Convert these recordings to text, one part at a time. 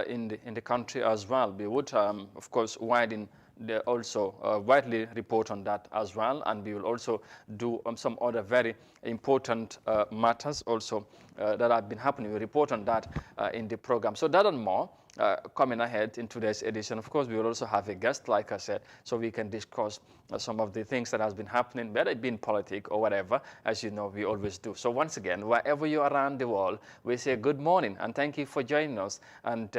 in the country as well. We would, of course, widely report on that as well, and we will also do some other very important matters also that have been happening. We report on that in the program. So that and more coming ahead in today's edition. Of course, we will also have a guest, like I said, so we can discuss some of the things that has been happening, whether it be in politics or whatever. As you know, we always do. So once again, wherever you are around the world, we say good morning and thank you for joining us. And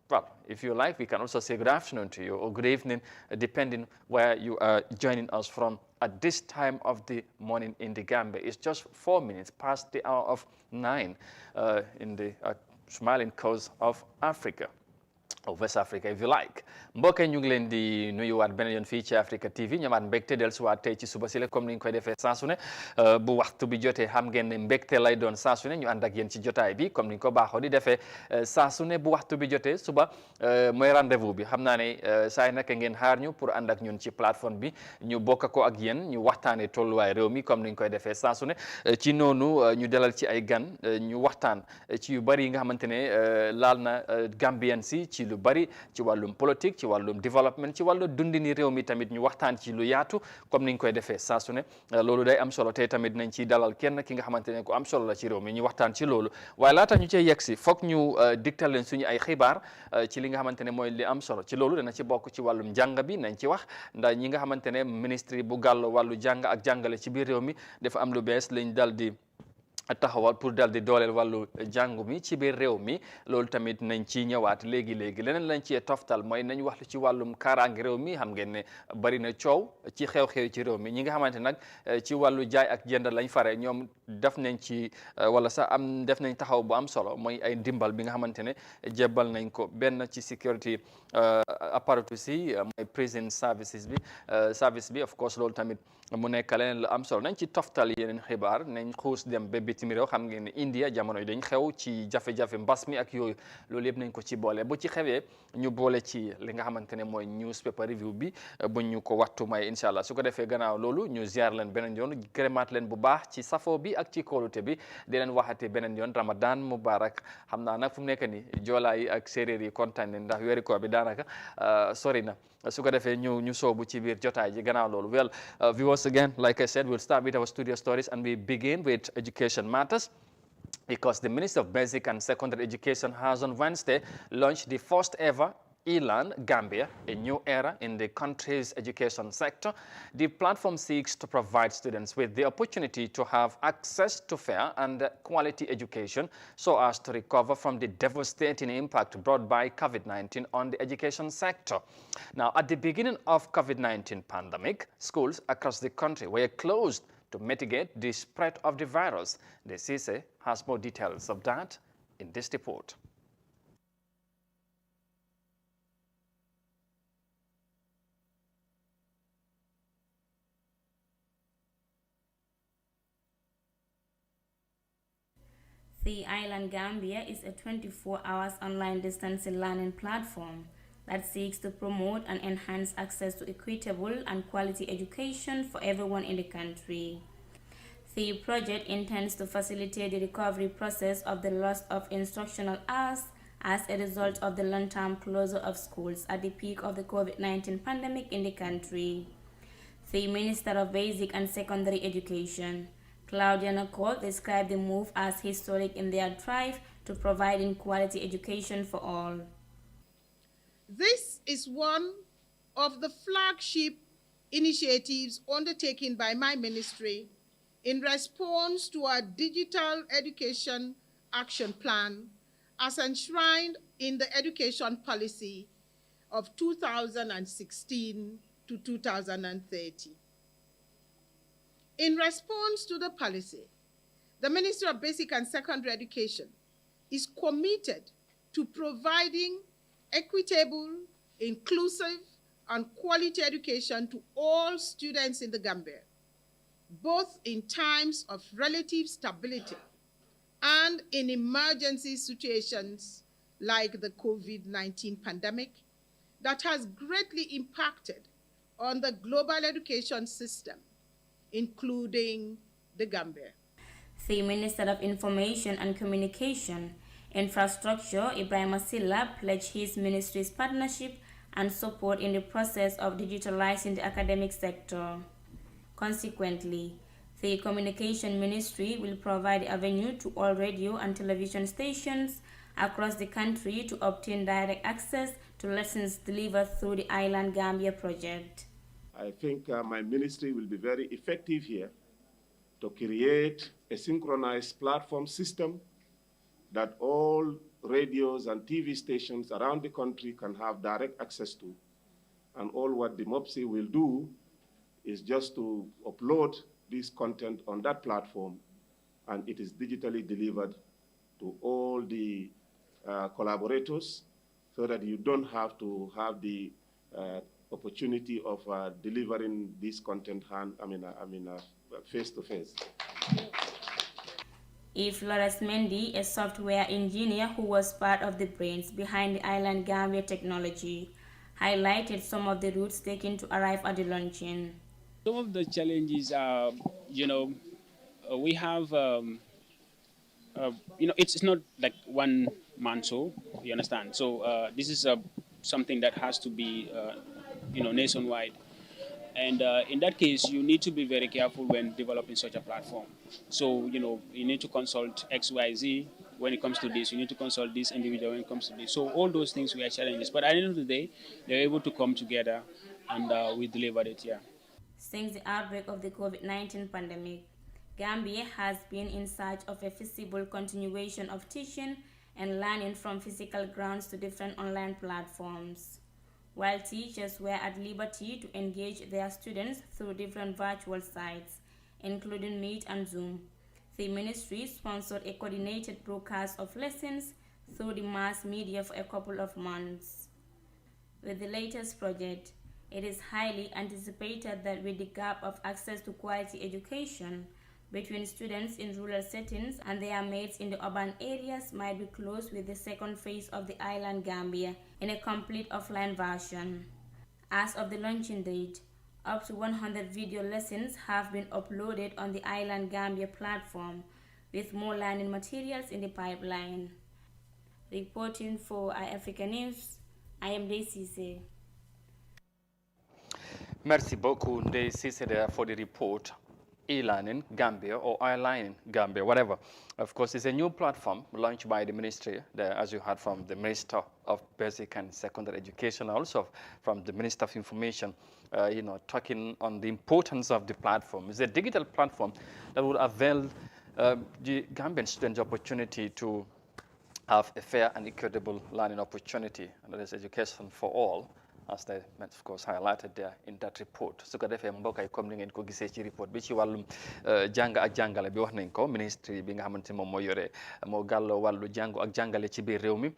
well, if you like, we can also say good afternoon to you or good evening, depending where you are joining us from at this time of the morning in the Gambia. It's just 4 minutes past the hour of 9 in the smiling coast of Africa. Of West Africa, if you like. Mbokk ñu ngi leen di nuyuwaat beneen yoon fii ci Africa TV ñamaat mbégte dellusiwaat tey ci suba si la comme ni ñu koy defee saa su ne bu waxtu bi jotee xam ngeen ne mbégte lay doon saa su ne ñu ànd ak yéen ci jotaay bi comme ni ñu ko baaxoo di defee saa su ne bu waxtu bi jotee suba mooy rendez-vous bi xam naa ne saa yi naka ngeen xaar ñu pour ànd ak ñun ci plateforme bi ñu bokk ko ak yéen ñu waxtaanee tolluwaay réew mi comme ni ñu koy defee saa su ne ci noonu ñu dalal ci ay gan ñu waxtaan ci yu bari yi nga xamante ne laal na Gambien si ci lu bari ci wàllum politique ci wàllum développement ci wàllu dundini réew mi tamit ñu waxtaan ci lu yaatu comme niñ koy defee saa su ne loolu day am solo tey tamit nañ ci dalal kenn ki nga xamante ne ku am solo la ci réew mi ñu waxtaan ci loolu waaye laata ñu cee yegg si foog ñu digtal leen suñu ay xibaar ci li nga xamante ne mooy li am solo ci loolu dana ci bokk ci wàllum jàng bi nañ ci wax ndax ñi nga xamante ne ministre bu gàllo wàllu jàng ak jàngale ci biir réew mi dafa am lu bees lañ dal di taxawal pour dal di dooleel wàllu jàngu mi ci biir réew mi loolu tamit nañ ci ñëwaat léegi-léegi leneen lañ cee toftal mooy nañ wax ci wàllum kaaraange réew mi xam ngeen ne bari na coow ci xew-xew ci réew mi ñi nga xamante nag ci wàllu jaay ak jënd lañ fare ñoom def nañ ci wala sax def nañ taxaw bu am solo mooy ay ndimbal bi nga xamante ne jébbal nañ ko benn ci security apparatus yi mooy prison service bi of course loolu tamit mu nekk leneen lu am solo nañ ci toftal yeneen xibaar nañ xuus dem ba bitim réew xam ngeen ne India jamono yi dañ xew ci jafe-jafe mbas mi ak yooyu loolu yëpp nañ ko ci boole bu ci xewee ñu boole ci li nga xamante ne mooy newspaper review bi bu ñu ko waxtu may incha allah su ko defee gannaaw loolu ñu ziar leen beneen yoon gërëmaat leen bu baax ci safo bi ak ci kóolute bi di leen waxate beneen yoon Ramadan Mubarak xam naa nag fu mu nekk ni joolaa yi ak séeréer yi kontaan nañ ndax weeri koor bi daanaka sori na su ko defee ñu soobu ci biir jotaay ji gannaaw loolu well viewers again like I said we'll start with our studio stories and we begin with education matters because the Minister of Basic and Secondary Education has on Wednesday launched the first ever Elan Gambia, a new era in the country's education sector. The platform seeks to provide students with the opportunity to have access to fair and quality education so as to recover from the devastating impact brought by COVID-19 on the education sector. Now, at the beginning of COVID-19 pandemic, schools across the country were closed to mitigate the spread of the virus. The CISE has more details of that in this report. The Island Gambia is a 24 hours online distance learning platform that seeks to promote and enhance access to equitable and quality education for everyone in the country. The project intends to facilitate the recovery process of the loss of instructional hours as a result of the long-term closure of schools at the peak of the COVID-19 pandemic in the country. The Minister of Basic and Secondary Education, Claudia Nakol, described the move as historic in their drive to providing quality education for all. This is one of the flagship initiatives undertaken by my ministry in response to our digital education action plan as enshrined in the education policy of 2016 to 2030. In response to the policy, the Ministry of Basic and Secondary Education is committed to providing equitable, inclusive, and quality education to all students in the Gambia, both in times of relative stability and in emergency situations like the COVID-19 pandemic that has greatly impacted on the global education system, including the Gambia. The Minister of Information and Communication Infrastructure, Ibrahim Silla pledged his ministry's partnership and support in the process of digitalizing the academic sector. Consequently, the Communication Ministry will provide the avenue to all radio and television stations across the country to obtain direct access to lessons delivered through the Island Gambia project. I think my ministry will be very effective here to create a synchronized platform system that all radios and TV stations around the country can have direct access to. And all what the MOPSI will do is just to upload this content on that platform, and it is digitally delivered to all the collaborators so that you don't have to have the opportunity of delivering this content face to face. If Lawrence Mendy, a software engineer who was part of the brains behind the Island Gambia technology, highlighted some of the routes taken to arrive at the launching. Some of the challenges are, we have, it's not like one man show, you understand? So this is something that has to be, nationwide. And in that case, you need to be very careful when developing such a platform. So, you need to consult XYZ when it comes to this. You need to consult this individual when it comes to this. So all those things we are challenges. But at the end of the day, they're able to come together and we delivered it, yeah. Since the outbreak of the COVID-19 pandemic, Gambia has been in search of a feasible continuation of teaching and learning from physical grounds to different online platforms. While teachers were at liberty to engage their students through different virtual sites, including Meet and Zoom, the ministry sponsored a coordinated broadcast of lessons through the mass media for a couple of months. With the latest project, it is highly anticipated that with the gap of access to quality education between students in rural settings and their mates in the urban areas might be closed with the second phase of the Island Gambia in a complete offline version. As of the launching date, up to 100 video lessons have been uploaded on the Island Gambia platform, with more learning materials in the pipeline. Reporting for iAfrica News, I am Daisy. Merci beaucoup, Ndeye Cissé, for the report. E-learning Gambia or iLearning Gambia, whatever. Of course, it's a new platform launched by the ministry, as you heard from the Minister of Basic and Secondary Education, also from the Minister of Information, talking on the importance of the platform. It's a digital platform that will avail the Gambian students opportunity to have a fair and equitable learning opportunity, and that is education for all, as they, of course, highlighted there in that report. su ko defee mbokk yi comme ni ngeen ko gisee ci report bi ci wàllum jàng ak jàngale bi wax nañ ko ministre bi nga xamante ni moom moo yore moo gàlloo wàllu jàngu ak jàngale ci biir réew mi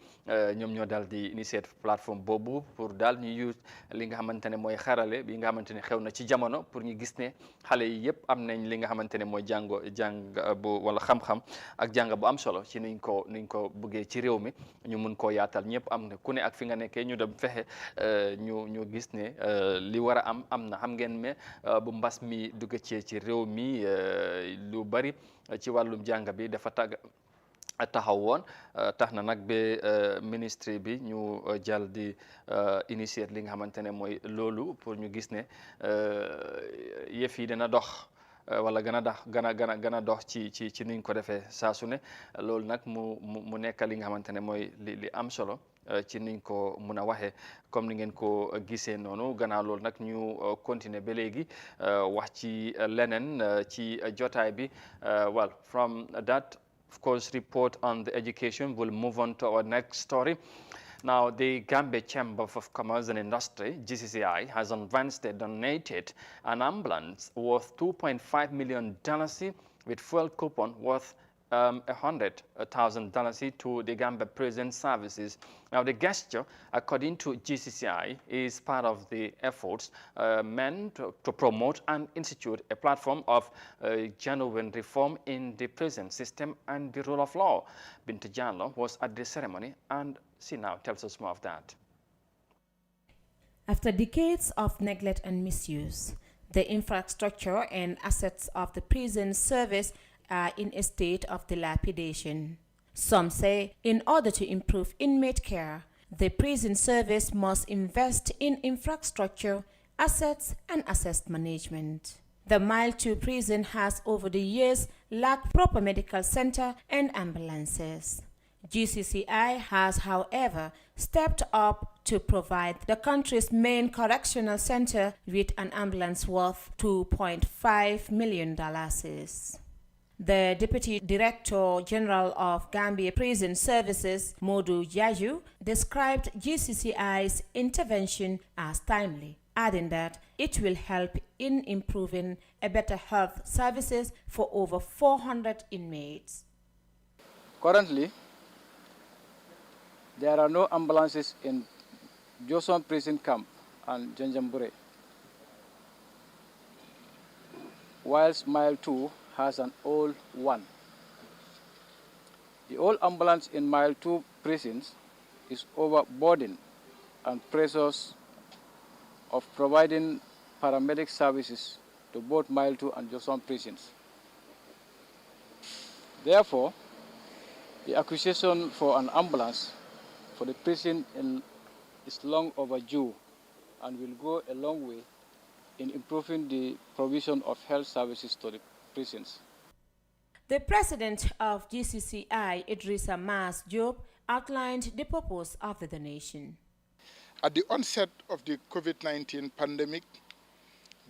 ñoom ñoo daal di initier plateforme boobu pour daal ñu use li nga xamante ne mooy xarale bi nga xamante ne xew na ci jamono pour ñu gis ne xale yi yëpp am nañ li nga xamante ne mooy jàng bu wala xam-xam ak jàng bu am solo ci niñ ko bëggee ci réew mi ñu mun koo yaatal ñëpp am na ku ne ak fi nga nekkee ñu dem fexe ñu gis ne li war a am na xam ngeen ne bu mbas mi dugg ci réew mi lu bari ci wàllum jàng bi dafa taxaw woon tax na nag ba ministre bi ñu jàll di initier li nga xamante ne mooy loolu pour ñu gis ne yëf yi dina dox wala gën a dox ci niñ ko defee saa su ne loolu nag mu nekk li nga xamante ne mooy li am solo ci niñ ko mun a waxee comme ni ngeen ko gisee noonu gannaaw loolu nag ñu continuer ba léegi wax ci leneen ci jotaay bi well from that of course report on the education we'll move on to our next story. Now, the Gambia Chamber of Commerce and Industry, GCCI, has on Wednesday donated an ambulance worth $2.5 million with fuel coupon worth $100,000 to the Gambia Prison Services. Now, the gesture, according to GCCI, is part of the efforts meant to promote and institute a platform of genuine reform in the prison system and the rule of law. Bintu Jallo was at the ceremony, and she now tells us more of that. After decades of neglect and misuse, the infrastructure and assets of the prison service are in a state of dilapidation. Some say in order to improve inmate care, the prison service must invest in infrastructure, assets, and asset management. The Mile 2 prison has over the years lacked proper medical center and ambulances. GCCI has, however, stepped up to provide the country's main correctional center with an ambulance worth $2.5 million. The Deputy Director General of Gambia Prison Services, Modu Jaju, described GCCI's intervention as timely, adding that it will help in improving a better health services for over 400 inmates. Currently, there are no ambulances in Joson Prison Camp and Janjambure, whilst Mile 2 has an old one. The old ambulance in Mile 2 prisons is overburdened and pressures of providing paramedic services to both Mile 2 and Joson prisons. Therefore, the acquisition for an ambulance for the prison is long overdue and will go a long way in improving the provision of health services to the prisons. The president of GCCI, Idrissa Mas Diop, outlined the purpose of the donation. At the onset of the COVID-19 pandemic,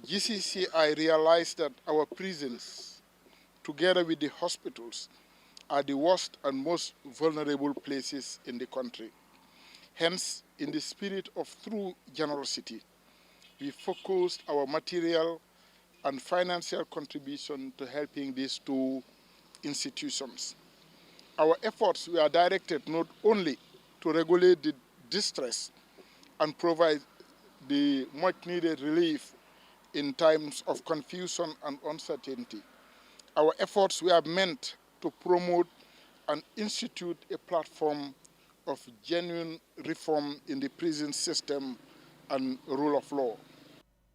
GCCI realized that our prisons, together with the hospitals, are the worst and most vulnerable places in the country. Hence, in the spirit of true generosity, we focused our material and financial contribution to helping these two institutions. Our efforts were directed not only to regulate the distress and provide the much-needed relief in times of confusion and uncertainty. Our efforts were meant to promote and institute a platform of genuine reform in the prison system and rule of law.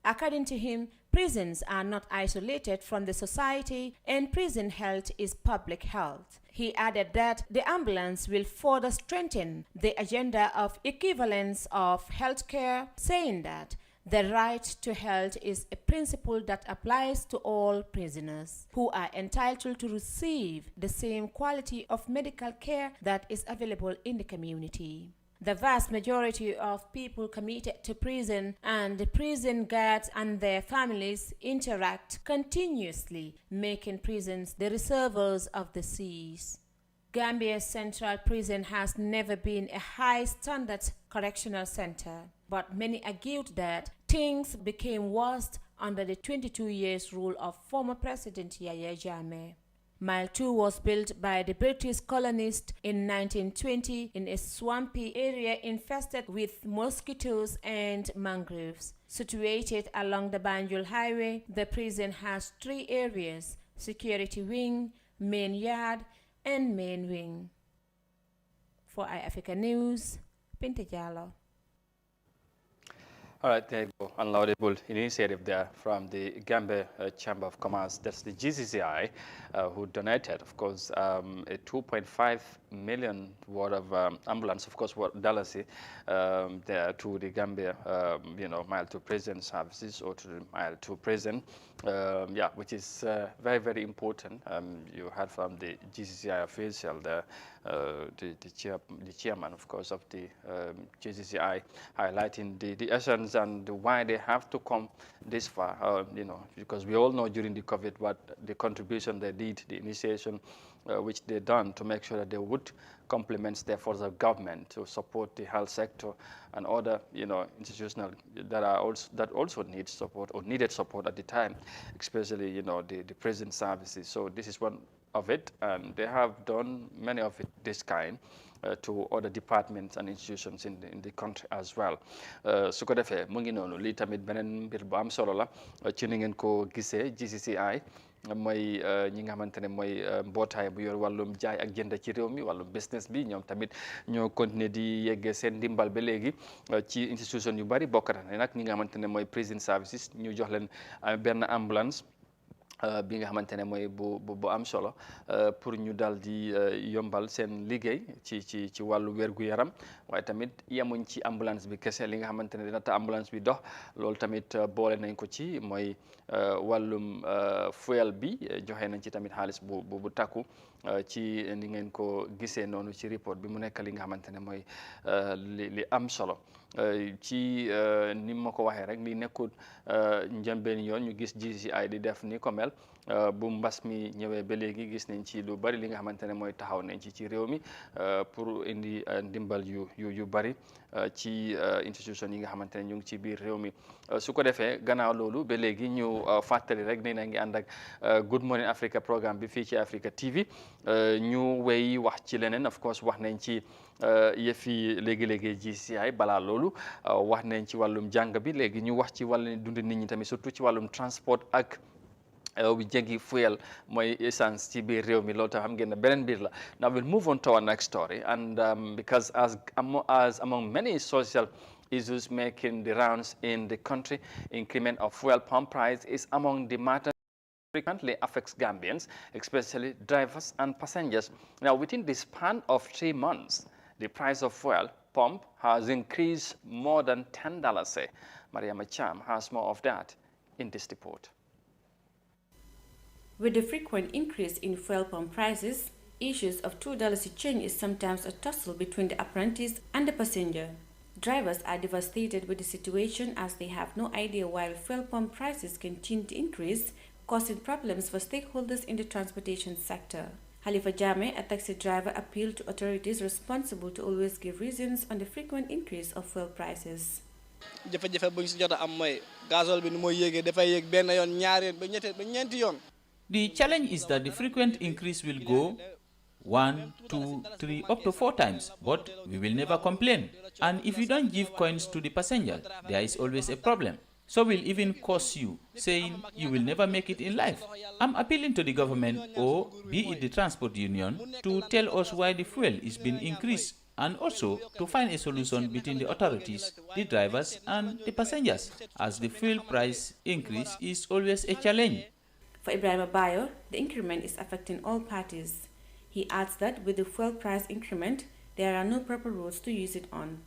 According to him, prisons are not isolated from the society and prison health is public health. He added that the ambulance will further strengthen the agenda of equivalence of healthcare, saying that the right to health is a principle that applies to all prisoners who are entitled to receive the same quality of medical care that is available in the community. The vast majority of people committed to prison and the prison guards and their families interact continuously, making prisons the reservoirs of the seas. Gambia's Central Prison has never been a high-standard correctional center, but many argued that things became worse under the 22 years rule of former President Yahya Jammeh. Mile 2 was built by the British colonists in 1920 in a swampy area infested with mosquitoes and mangroves. Situated along the Banjul Highway, the prison has 3 areas: security wing, main yard, and main wing. For iAfrica News, Pinta Jallo. All right, there you go. Unlaudable initiative there from the Gambia Chamber of Commerce. That's the GCCI who donated, of course, a 2.5 million worth of ambulance, of course, dollars there to the Gambia, Mile 2 prison services or to the Mile 2 prison, which is very, very important. You heard from the GCCI official there, the chairman, of course, of the GCCI, highlighting the essence and why they have to come this far, because we all know during the COVID what the contribution they did, the initiation which they done to make sure that they would complement the efforts of government to support the health sector and other, institutional that also need support or needed support at the time, especially, the prison services. So this is one of it, and they have done many of it this kind to other departments and institutions in the country as well. Su ko defee mu ngi noonu lii tamit beneen mbir bu am solo la ci ni ngeen ko gisee GCCI mooy ñi nga xamante ne mooy mbootaay bu yor wàllum jaay ak jënd ci réew mi wàllum business bi ñoom tamit ñoo continuer di yeggee seen ndimbal ba léegi ci institution yu bari bokk na nag ñi nga xamante ne mooy prison services ñu jox leen benn ambulance bi nga xamante ne mooy bu am solo pour ñu dal di yombal seen liggéey ci wàllu wér-gu-yaram waaye tamit yemuñ ci ambulance bi kese li nga xamante ne dina tax ambulance bi dox loolu tamit boole nañ ko ci mooy wàllum fuel bi joxe nañ ci tamit xaalis bu takku ci ni ngeen ko gisee noonu ci report bi mu nekk li nga xamante ne mooy li am solo ci ni ma ko waxee rek li nekkul njëlbeen yoon ñu gis GCI di def ni ko mel bu mbas mi ñëwee ba léegi gis nañ ci lu bari li nga xamante ne mooy taxaw nañ ci réew mi pour indi ndimbal yu bari ci institution yi nga xamante ne ñu ngi ci biir réew mi su ko defee gannaaw loolu ba léegi ñu fàttali rek ne na ngi ànd ak Good Morning Africa programme bi fii ci Africa TV ñu wéy wax ci leneen of course wax nañ ci yëfi léegi-léegi GCI balaa loolu wax nañ ci wàllum jàng bi léegi ñu wax ci wàllu dund nit ñi tamit surtout ci wàllum transport ak bi jéggi fuel mooy essence ci biir réew mi loolu tam xam ngeen ne beneen biir la. Now we'll move on to our next story and because as among many social issues making the rounds in the country, increment of fuel pump price is among the matters frequently affects Gambians, especially drivers and passengers. Now within the span of 3 months, the price of fuel pump has increased more than $10. Say, Mariama Cham has more of that in this report. With the frequent increase in fuel pump prices, issues of $2 change is sometimes a tussle between the apprentice and the passenger. Drivers are devastated with the situation as they have no idea why fuel pump prices continue to increase, causing problems for stakeholders in the transportation sector. Halifa Jame, a taxi driver, appealed to authorities responsible to always give reasons on the frequent increase of fuel prices. The challenge is that the frequent increase will go 1, 2, 3, up to 4 times, but we will never complain. And if you don't give coins to the passenger, there is always a problem. So we'll even curse you, saying you will never make it in life. I'm appealing to the government, or be it the transport union, to tell us why the fuel is being increased, and also to find a solution between the authorities, the drivers, and the passengers, as the fuel price increase is always a challenge. For Ibrahim Abayo, the increment is affecting all parties. He adds that with the fuel price increment, there are no proper roads to use it on.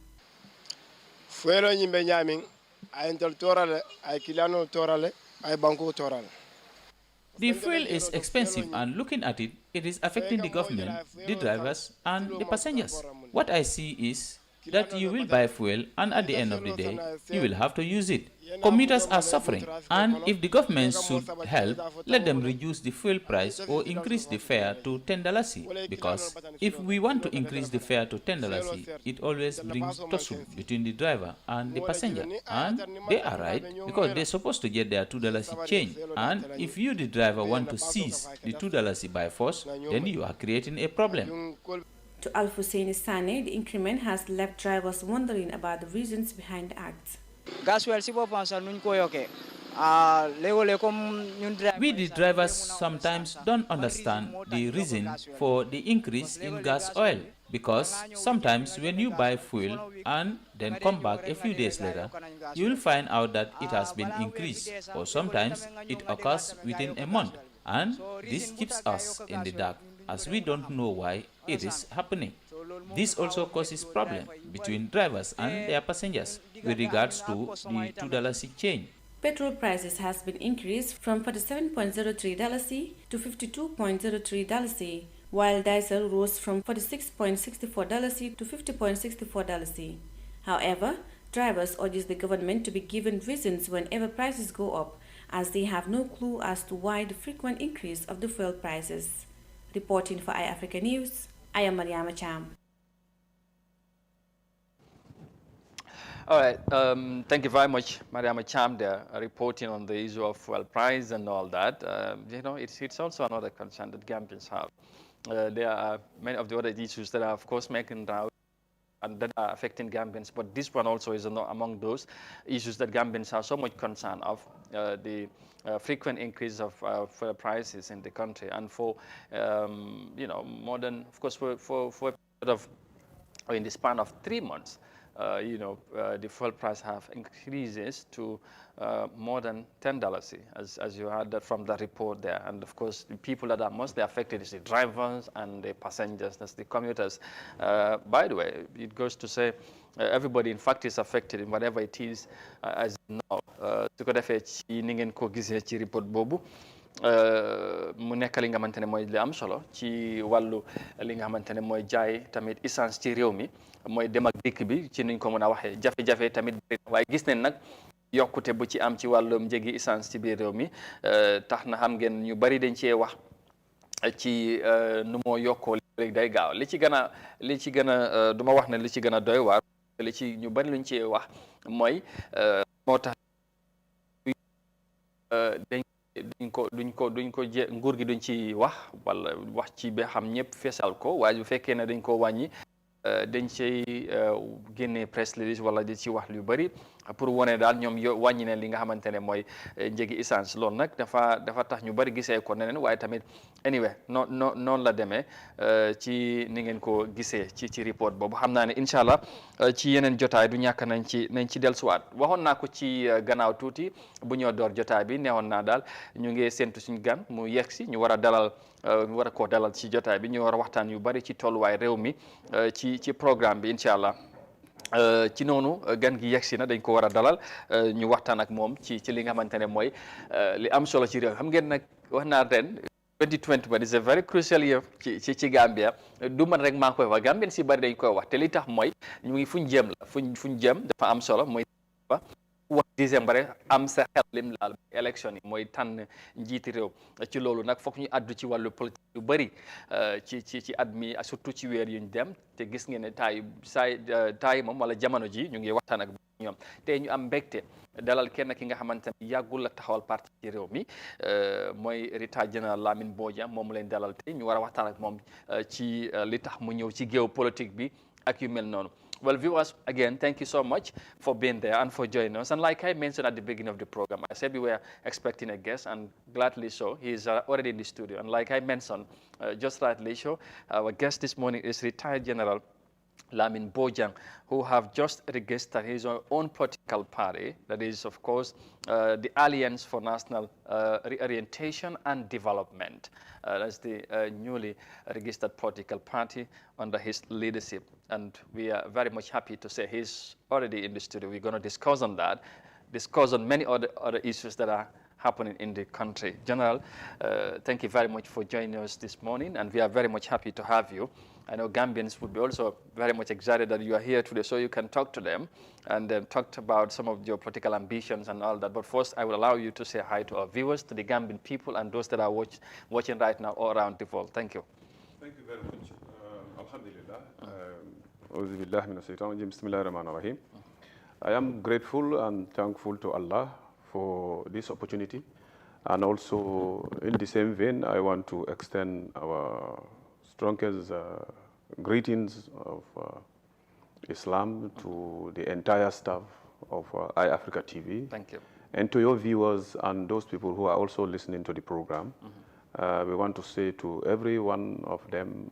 The fuel is expensive, and looking at it, it is affecting the government, the drivers, and the passengers. What I see is that you will buy fuel, and at the end of the day, you will have to use it. Commuters are suffering, and if the government should help, let them reduce the fuel price or increase the fare to $10, because if we want to increase the fare to $10, it always brings tussle between the driver and the passenger, and they are right, because they're supposed to get their $2 change, and if you, the driver, want to seize the $2 by force, then you are creating a problem. To Al Hussein Sane, the increment has left drivers wondering about the reasons behind the act. We, the drivers, sometimes don't understand the reason for the increase in gas oil, because sometimes when you buy fuel and then come back a few days later, you will find out that it has been increased, or sometimes it occurs within a month, and this keeps us in the dark, as we don't know why it is happening. This also causes problems between drivers and their passengers with regards to the $2 change. Petrol prices has been increased from $47.03 to $52.03, while diesel rose from $46.64 to $50.64. However, drivers urge the government to be given reasons whenever prices go up, as they have no clue as to why the frequent increase of the fuel prices. Reporting for iAfrica News, I am Mariama Cham. All right, thank you very much, Mariama Cham, there, reporting on the issue of fuel price and all that. You know, it's also another concern that Gambians have. There are many of the other issues that are, of course, making rounds and that are affecting Gambians, but this one also is among those issues that Gambians have so much concern of, the frequent increase of fuel prices in the country, and for, you know, more than, of course, for a period of, or in the span of 3 months, the fuel price have increases to more than $10, as you heard that from the report there. And of course, the people that are mostly affected is the drivers and the passengers, that's the commuters. By the way, it goes to say everybody in fact is affected in whatever it is as now. Su ko defee ci ni ngeen ko gisee ci report boobu. Mu nekk li nga xamante ne mooy li am solo ci wàllu li nga xamante ne mooy jaay tamit essence ci réew mi mooy dem ak dikk bi ci nuñ ko mën a waxee jafe-jafe tamit waaye gis nañ nag yokkute bu ci am ci wàllum njëgi essence ci biir réew mi tax na xam ngeen ñu bari dañ cee wax ci nu moo yokkoo léegi day gaaw li ci gën a du ma wax ne li ci gën a doy waar li ci ñu bari luñ cee wax mooy moo tax duñ ko nguur gi duñ ci wax wala wax ci ba xam ñëpp feesal ko waaye bu fekkee ne dañ ko wàññi dañ cay génne press release wala di ci wax lu bëri pour wane daal ñoom wàññi ne li nga xamante ne mooy njëgi essence loolu nag dafa tax ñu bëri gisee ko neneen waaye tamit anyway noonu la demee ci ni ngeen ko gisee ci report boobu xam naa ne incha allah ci yeneen jotaay du ñàkk nañ ci dellusiwaat waxoon naa ko ci gannaaw tuuti bu ñoo door jotaay bi neewoon naa daal ñu ngi séntu suñu gan mu yegg si ñu war a dalal koo dalal ci jotaay bi ñu war a waxtaan yu bëri ci tolluwaay réew mi ci programme bi incha allah ci noonu gan gi yegsi na dañ ko war a dalal ñu waxtaan ak moom ci li nga xamante ne mooy li am solo ci réew xam ngeen nag wax naa ren 2020 ba is a very crucial year ci Gambia du man rek maa ngi koy wax Gambien si bari dañ koy wax te li tax mooy ñu ngi fuñ jëm la fuñ jëm dafa am solo mooy wax décembre am sa xel lim laal élection yi mooy tànn njiiti réew ci loolu nag foog ñu addu ci wàllu politique yu bëri ci at mi surtout ci weer yuñ dem te gis ngeen ne taay moom wala jamono ji ñu ngi waxtaan ak ñoom te ñu am mbégte dalal kenn ki nga xamante ne yàggul la taxawal parti ci réew mi mooy retired général Lamin Bojang moom leen dalal te ñu war a waxtaan ak moom ci li tax mu ñëw ci géew politique bi ak yu mel noonu. Well, viewers, again, thank you so much for being there and for joining us. And like I mentioned at the beginning of the program, I said we were expecting a guest, and gladly so. He is already in the studio. And like I mentioned, just rightly so, our guest this morning is retired General Lamin Bojang, who have just registered his own political party, that is, of course, the Alliance for National Reorientation and Development. That's the newly registered political party under his leadership. And we are very much happy to say he's already in the studio. We're going to discuss on that, discuss on many other issues that are happening in the country. General, thank you very much for joining us this morning, and we are very much happy to have you. I know Gambians would be also very much excited that you are here today, so you can talk to them and talk about some of your political ambitions and all that. But first, I will allow you to say hi to our viewers, to the Gambian people, and those that are watching right now all around the world. Thank you. Thank you very much. Alhamdulillah. I am grateful and thankful to Allah for this opportunity. And also, in the same vein, I want to extend our strongest greetings of Islam to the entire staff of iAfrica TV. Thank you. And to your viewers and those people who are also listening to the program. We want to say to every one of them,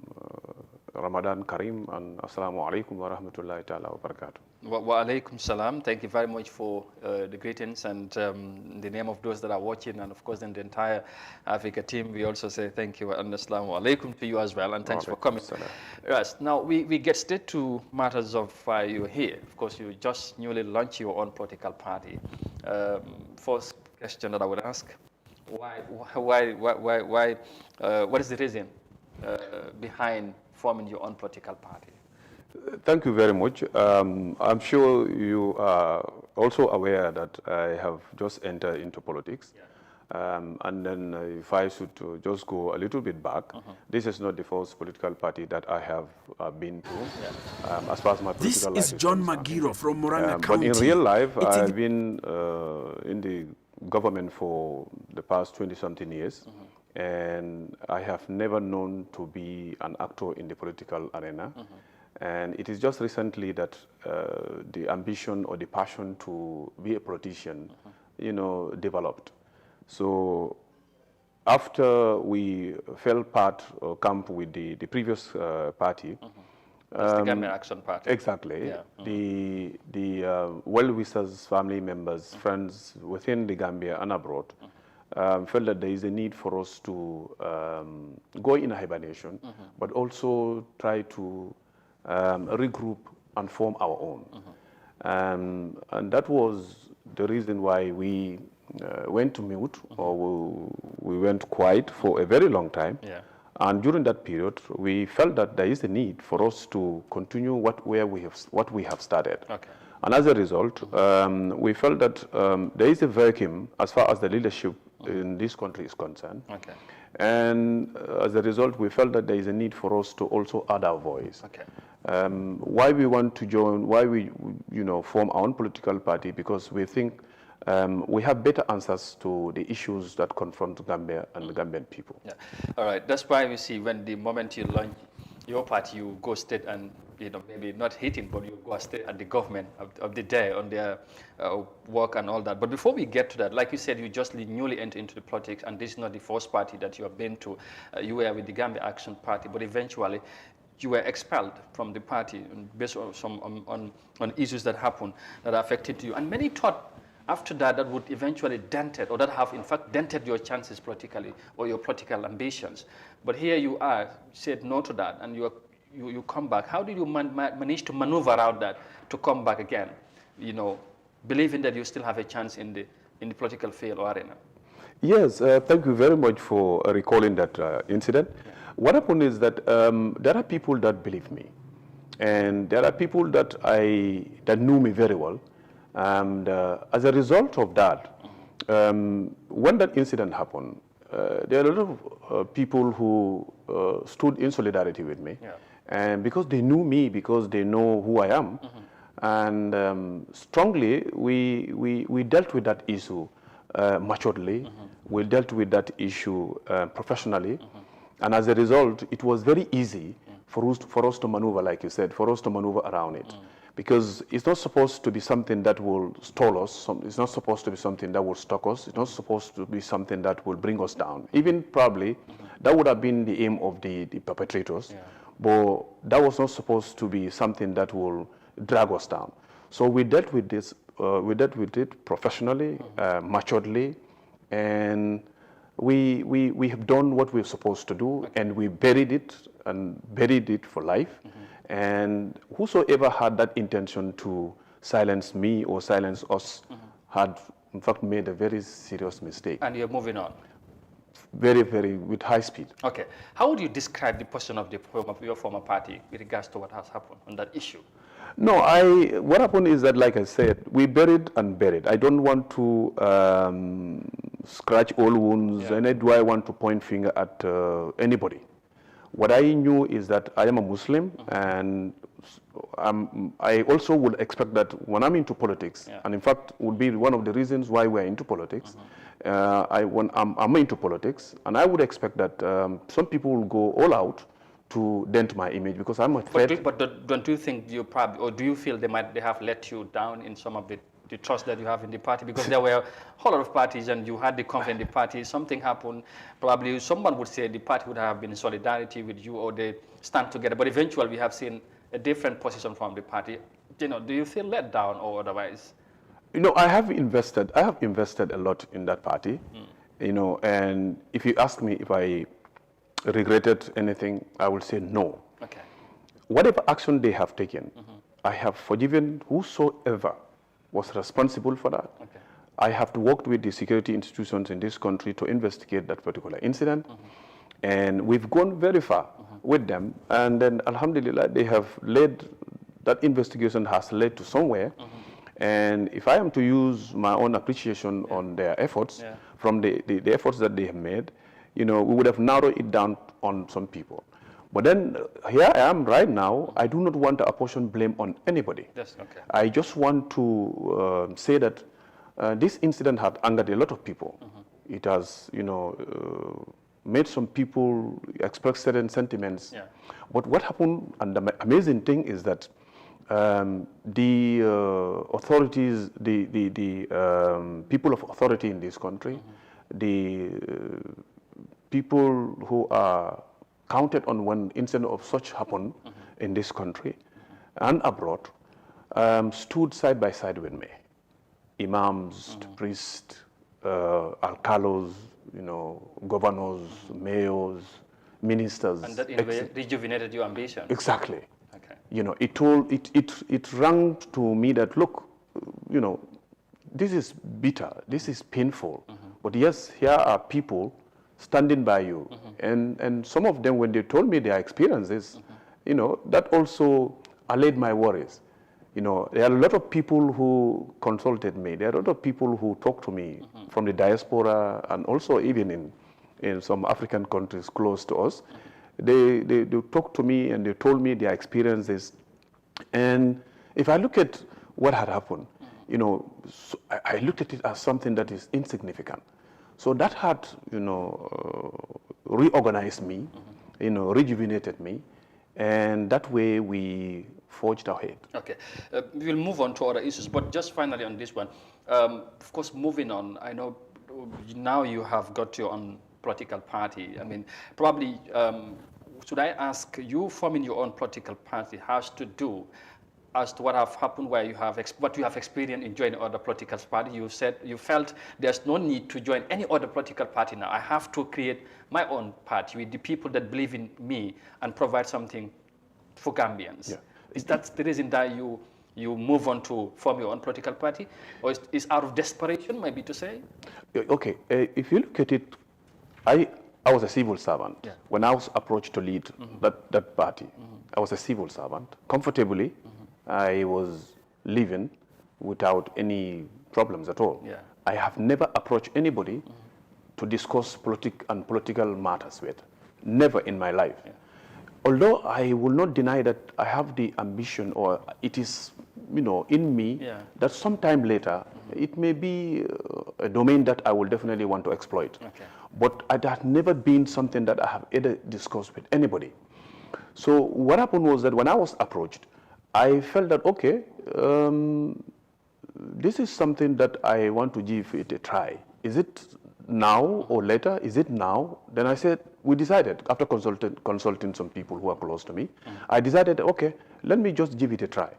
Ramadan Kareem and Assalamu alaikum wa rahmatullahi ta'ala wa barakatuh. Wa alaikum salam. Thank you very much for the greetings, and in the name of those that are watching, and of course in the entire Africa team, we also say thank you and assalamu alaikum to you as well, and thanks for coming. Yes. Now we get straight to matters of why you're here. Of course, you just newly launched your own political party. First question that I would ask: why? What is the reason behind forming your own political party? Thank you very much. I'm sure you are also aware that I have just entered into politics. Yeah. And then if I should just go a little bit back, this is not the first political party that I have been to, as far as my political life is concerned. This is John Magiro from Moranga County. But in real life, I've been in the government for the past 20-something years. And I have never known to be an actor in the political arena. And it is just recently that the ambition or the passion to be a politician, developed. So after we fell part or camp with the previous party, That's the Gambian Action Party. Exactly. Yeah. The well-wishers, family members, friends within the Gambia and abroad felt that there is a need for us to go in hibernation, but also try to regroup and form our own. And that was the reason why we went to mute, or we went quiet for a very long time. Yeah. And during that period, we felt that there is a need for us to continue what we have started. Okay. And as a result, we felt that there is a vacuum as far as the leadership in this country is concerned. Okay. And as a result, we felt that there is a need for us to also add our voice. Okay. Why we want to join, why we form our own political party, because we think we have better answers to the issues that confront Gambia and the Gambian people. Yeah. All right. That's why we see when the moment you launch your party, you go straight and maybe not hitting, but you go straight at the government of the day on their work and all that. But before we get to that, like you said, you just newly entered into the politics, and this is not the first party that you have been to. You were with the Gambia Action Party, but eventually you were expelled from the party based on some on issues that happened that affected you, and many thought after that would eventually dented, or that have in fact dented your chances politically or your political ambitions. But here you are, said no to that, and you come back. How did you manage to maneuver around that to come back again, believing that you still have a chance in the political field or arena? Yes, thank you very much for recalling that incident. Yeah. What happened is that there are people that believe me, and there are people that knew me very well. And as a result of that, when that incident happened, there are a lot of people who stood in solidarity with me. Yeah. And because they knew me, because they know who I am, and strongly, we dealt with that issue maturely. We dealt with that issue professionally. And as a result, it was very easy for us to maneuver, like you said, for us to maneuver around it. Because it's not supposed to be something that will stall us. It's not supposed to be something that will stop us. It's not supposed to be something that will bring us down. Even probably, that would have been the aim of the perpetrators. Yeah. But that was not supposed to be something that will drag us down. So we dealt with this. We dealt with it professionally, maturely, and we have done what we're supposed to do, and we buried it for life. And whosoever had that intention to silence me or silence us had, in fact, made a very serious mistake. And you're moving on? Very, very, with high speed. Okay. How would you describe the position of your former party with regards to what has happened on that issue? No, what happened is that, like I said, we buried and buried. I don't want to scratch all wounds, and nor do I want to point finger at anybody. What I knew is that I am a Muslim, and I also would expect that when I'm into politics, and in fact would be one of the reasons why we're into politics, when I'm into politics, and I would expect that some people will go all out to dent my image, because I'm a threat. But don't you think you probably, or do you feel they have let you down in some of the trust that you have in the party? Because there were a whole lot of parties and you had the confidence in the party. Something happened, probably someone would say the party would have been in solidarity with you, or they stand together. But eventually we have seen a different position from the party. Do you feel let down or otherwise? I have invested a lot in that party, and if you ask me if I regretted anything, I will say no. Okay. Whatever action they have taken, I have forgiven whosoever was responsible for that. Okay. I have worked with the security institutions in this country to investigate that particular incident, and we've gone very far with them. And then, alhamdulillah, that investigation has led to somewhere. And if I am to use my own appreciation on their efforts, from the efforts that they have made, we would have narrowed it down on some people. But then here I am right now. I do not want to apportion blame on anybody. Yes, okay. I just want to say that this incident had angered a lot of people. It has, made some people express certain sentiments. Yeah. But what happened, and the amazing thing is that the authorities, the people of authority in this country, the people who are counted on when incident of such happen, in this country and abroad stood side by side with me. Imams, priests, alcalos, governors, mayors, ministers. And that in a way rejuvenated your ambition. Exactly. Okay. It rang to me that, look, this is bitter, this is painful, but yes, here are people standing by you. And some of them, when they told me their experiences, that also allayed my worries. There are a lot of people who consulted me. There are a lot of people who talked to me from the diaspora and also even in some African countries close to us. They talked to me and they told me their experiences. And if I look at what had happened, so I looked at it as something that is insignificant. So that had, reorganized me, rejuvenated me, and that way we forged ahead. Okay, we will move on to other issues, but just finally on this one, of course, moving on, I know now you have got your own political party. I mean, probably, should I ask, you forming your own political party has to do as to what have happened, where you have what you have experienced in joining other political parties. You said you felt there's no need to join any other political party now. I have to create my own party with the people that believe in me and provide something for Gambians. Yeah. Is that the reason that you move on to form your own political party, or is out of desperation, maybe to say? Okay, if you look at it, I was a civil servant. Yeah. When I was approached to lead that party, I was a civil servant. Comfortably, I was living without any problems at all. Yeah. I have never approached anybody to discuss political matters with. Never in my life. Yeah. Although I will not deny that I have the ambition, or it is, in me, that sometime later, it may be a domain that I will definitely want to exploit. Okay. But it has never been something that I have ever discussed with anybody. So what happened was that when I was approached, I felt that, okay, this is something that I want to give it a try. Is it now or later? Is it now? Then I said, we decided, after consulting some people who are close to me, I decided, okay, let me just give it a try.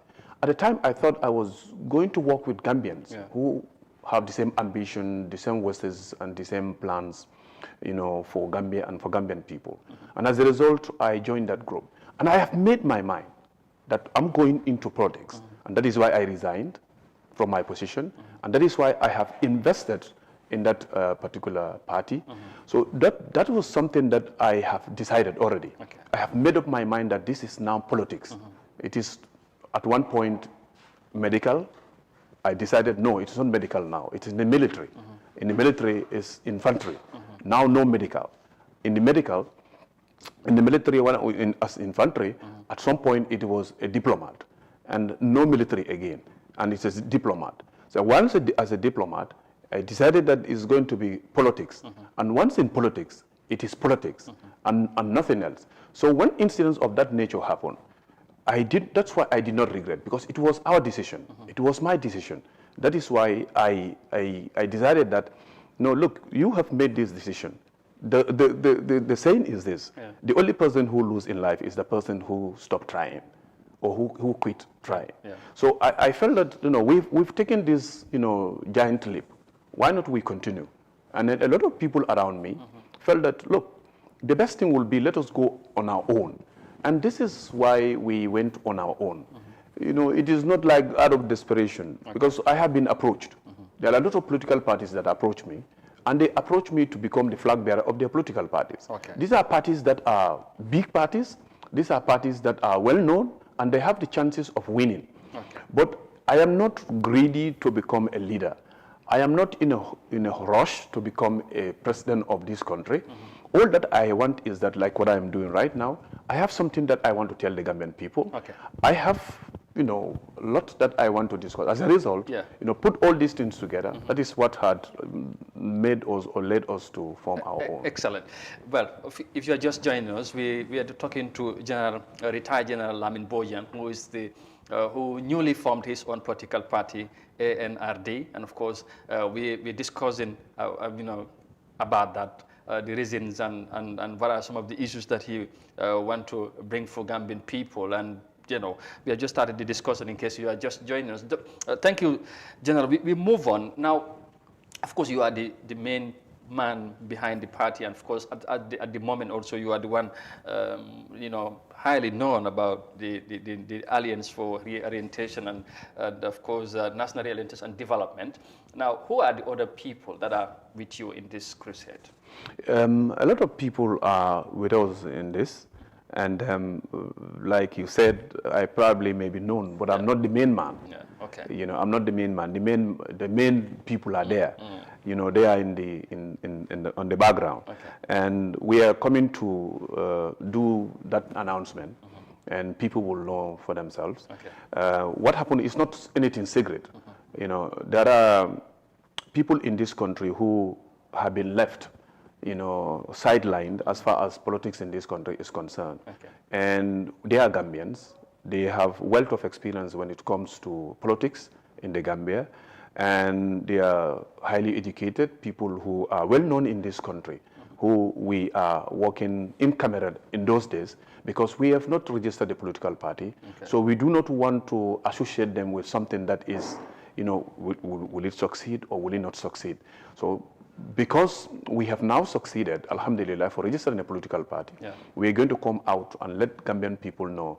At the time, I thought I was going to work with Gambians who have the same ambition, the same wishes, and the same plans, for Gambia and for Gambian people. And as a result, I joined that group. And I have made my mind that I'm going into politics. And that is why I resigned from my position. And that is why I have invested in that particular party. So that was something that I have decided already. Okay. I have made up my mind that this is now politics. It is at one point medical. I decided, no, it's not medical now. It is in the military. In the military is infantry. Now no medical. In the military, as infantry, at some point it was a diplomat, and no military again, and it's a diplomat. So once as a diplomat, I decided that it's going to be politics, and once in politics, it is politics, and nothing else. So when incidents of that nature happen, that's why I did not regret, because it was our decision. It was my decision. That is why I decided that, no, look, you have made this decision. The saying is this: the only person who loses in life is the person who stopped trying, or who quit trying. Yeah. So I felt that we've taken this giant leap. Why not we continue? And a lot of people around me felt that, look, the best thing will be, let us go on our own. And this is why we went on our own. It is not like out of desperation, because I have been approached. There are a lot of political parties that approach me, and they approach me to become the flag bearer of their political parties. Okay. These are parties that are big parties. These are parties that are well known, and they have the chances of winning. Okay. But I am not greedy to become a leader. I am not in a rush to become a president of this country. All that I want is that, like what I am doing right now, I have something that I want to tell the Gambian people. Okay. I have lots that I want to discuss. As a result, put all these things together. That is what had made us or led us to form our own. Excellent. Well, if you are just joining us, we are talking to retired General Lamin Bojang, who is who newly formed his own political party, ANRD, and of course we're discussing about that the reasons and what are some of the issues that he want to bring for Gambian people. And you know, we have just started the discussion in case you are just joining us. Thank you, General. We move on. Now, of course, you are the main man behind the party, and of course, at the moment also, you are the one, you know, highly known about the Alliance for Reorientation and of course, National Reorientation and Development. Now, who are the other people that are with you in this crusade? A lot of people are with us in this. And like you said, I probably may be known, but I'm not the main man. Yeah, okay. You know, I'm not the main man. The main people are there. You know, they are on the background. Okay. And we are coming to do that announcement, and people will know for themselves. Okay. What happened is not anything secret. You know, there are people in this country who have been left, you know, sidelined as far as politics in this country is concerned. Okay. And they are Gambians. They have wealth of experience when it comes to politics in the Gambia. And they are highly educated, people who are well known in this country, who we are working in camera in those days, because we have not registered a political party. Okay. So we do not want to associate them with something that is, you know, will it succeed or will it not succeed? So because we have now succeeded, alhamdulillah, for registering a political party, we are going to come out and let Gambian people know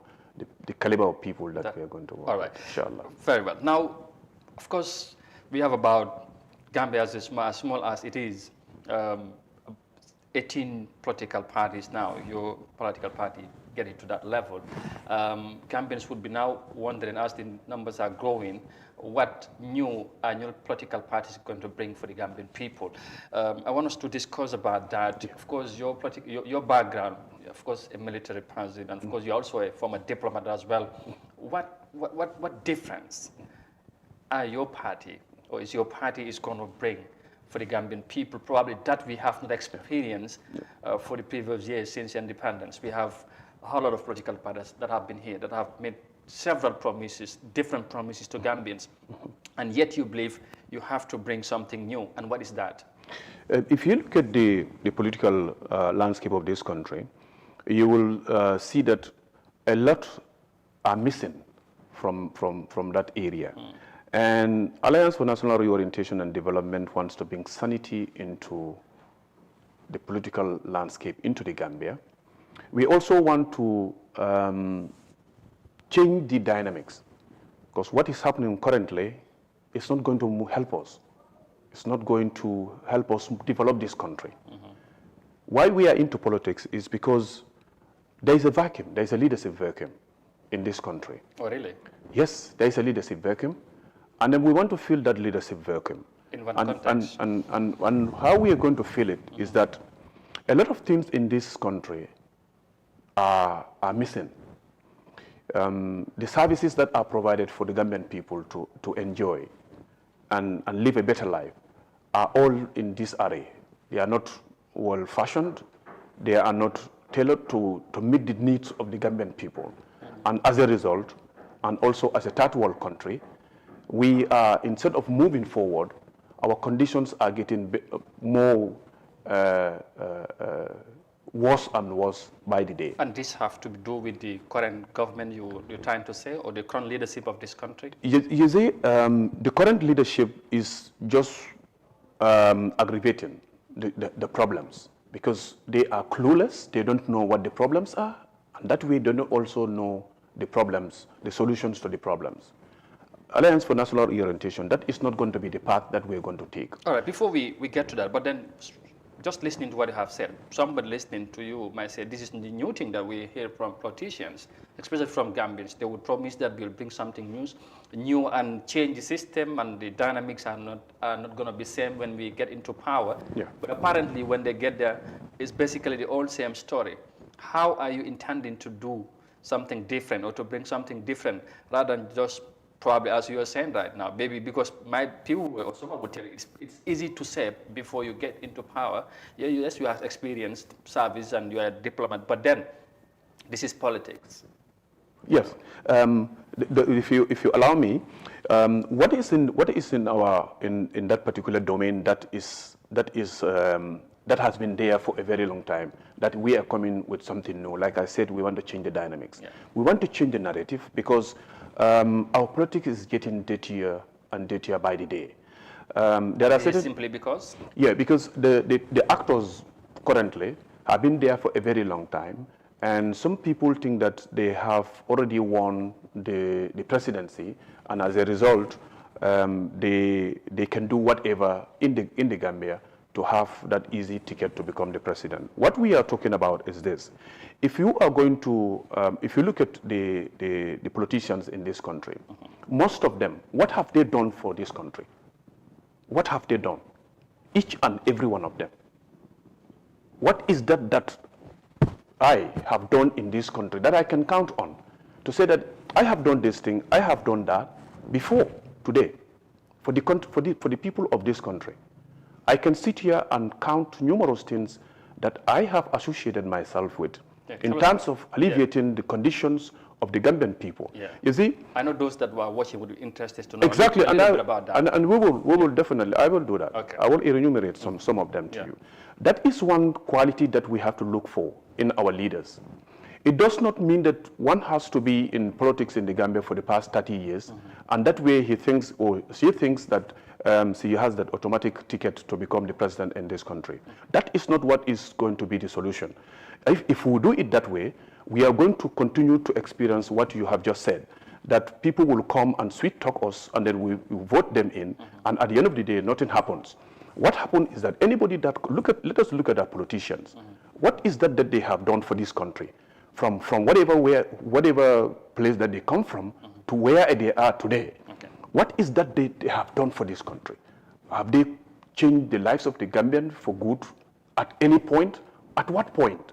the caliber of people that we are going to work all right. with, inshallah. Very well. Now, of course, we have about Gambia as small as it is, 18 political parties now. Your political party getting to that level. Gambians would be now wondering, as the numbers are growing, what new political parties are going to bring for the Gambian people. I want us to discuss about that. Of course, your background, of course, a military person, and of course, you're also a former diplomat as well. What difference are your party, or is your party going to bring for the Gambian people, probably that we have not experienced for the previous years since independence? We have a whole lot of political parties that have been here, that have made several promises, different promises to Gambians, and yet you believe you have to bring something new. And what is that? If you look at the political landscape of this country, you will see that a lot are missing from that area. And Alliance for National Reorientation and Development wants to bring sanity into the political landscape, into the Gambia. We also want to change the dynamics, because what is happening currently is not going to help us. It's not going to help us develop this country. Why we are into politics is because there is a vacuum, there is a leadership vacuum in this country. Oh, really? Yes, there is a leadership vacuum. And then we want to fill that leadership vacuum. In what context? And how we are going to fill it is that a lot of things in this country are missing. The services that are provided for the Gambian people to enjoy and live a better life are all in this array. They are not well-fashioned. They are not tailored to meet the needs of the Gambian people. And as a result, and also as a third world country, we are, instead of moving forward, our conditions are getting more worse and worse by the day. And this have to do with the current government you're trying to say, or the current leadership of this country? You see, the current leadership is just aggravating the problems, because they are clueless, they don't know what the problems are, and that way they don't also know the problems, the solutions to the problems. Alliance for National Reorientation, that is not going to be the path that we're going to take. All right, before we get to that, but then just listening to what you have said, somebody listening to you might say, this is the new thing that we hear from politicians, especially from Gambians. They would promise that we'll bring something new and change the system, and the dynamics are not going to be same when we get into power. Yeah. But apparently when they get there, it's basically the old same story. How are you intending to do something different, or to bring something different, rather than just probably, as you are saying right now, maybe because my people or someone would tell you, it's easy to say before you get into power. Yeah, yes, you have experienced service and you are a diplomat, but then this is politics. Yes, if you allow me, what is in that particular domain that is that has been there for a very long time, that we are coming with something new. Like I said, we want to change the dynamics. Yeah. We want to change the narrative because our politics is getting dirtier and dirtier by the day. There are certain, simply because? Yeah, because the actors currently have been there for a very long time, and some people think that they have already won the presidency, and as a result, they can do whatever in the Gambia to have that easy ticket to become the president. What we are talking about is this: if you are going to, if you look at the politicians in this country, most of them, what have they done for this country? What have they done? Each and every one of them. What is that I have done in this country that I can count on to say that I have done this thing, I have done that before today for the people of this country? I can sit here and count numerous things that I have associated myself with in terms of alleviating the conditions of the Gambian people. Yeah. You see? I know those that were watching would be interested to know exactly, a little bit about that. And we will definitely, I will do that. Okay. I will enumerate some of them to you. That is one quality that we have to look for in our leaders. It does not mean that one has to be in politics in the Gambia for the past 30 years, and that way he thinks or she thinks that she has that automatic ticket to become the president in this country. That is not what is going to be the solution. If we do it that way, we are going to continue to experience what you have just said, that people will come and sweet talk us, and then we vote them in, and at the end of the day, nothing happens. What happened is that anybody that let us look at our politicians. What is that they have done for this country, from whatever place that they come from to where they are today? Okay. What is that they have done for this country? Have they changed the lives of the Gambian for good at any point? At what point?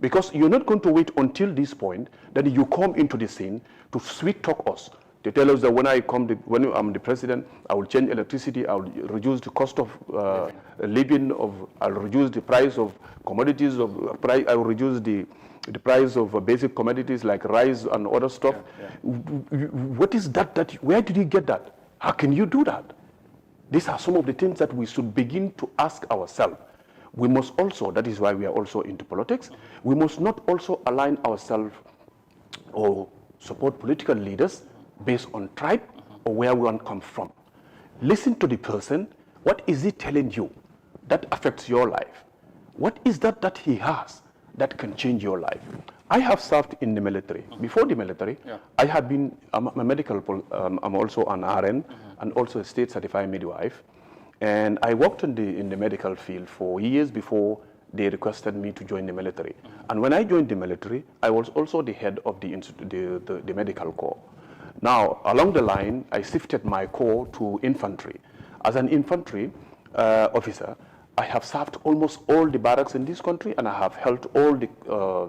Because you're not going to wait until this point that you come into the scene to sweet talk us, to tell us that when I'm the president, I will change electricity, I will reduce the cost of living, I'll reduce the price of commodities, I will reduce the price of basic commodities like rice and other stuff. What is that? Where did you get that? How can you do that? These are some of the things that we should begin to ask ourselves. We must also, that is why we are also into politics, we must not also align ourselves or support political leaders based on tribe or where one comes from. Listen to the person. What is he telling you that affects your life? What is that he has that can change your life? I have served in the military. Before the military, I have been I'm also an RN and also a state certified midwife. And I worked in the medical field for years before they requested me to join the military. And when I joined the military, I was also the head of the medical corps. Now, along the line, I shifted my corps to infantry. As an infantry officer, I have served almost all the barracks in this country, and I have held all the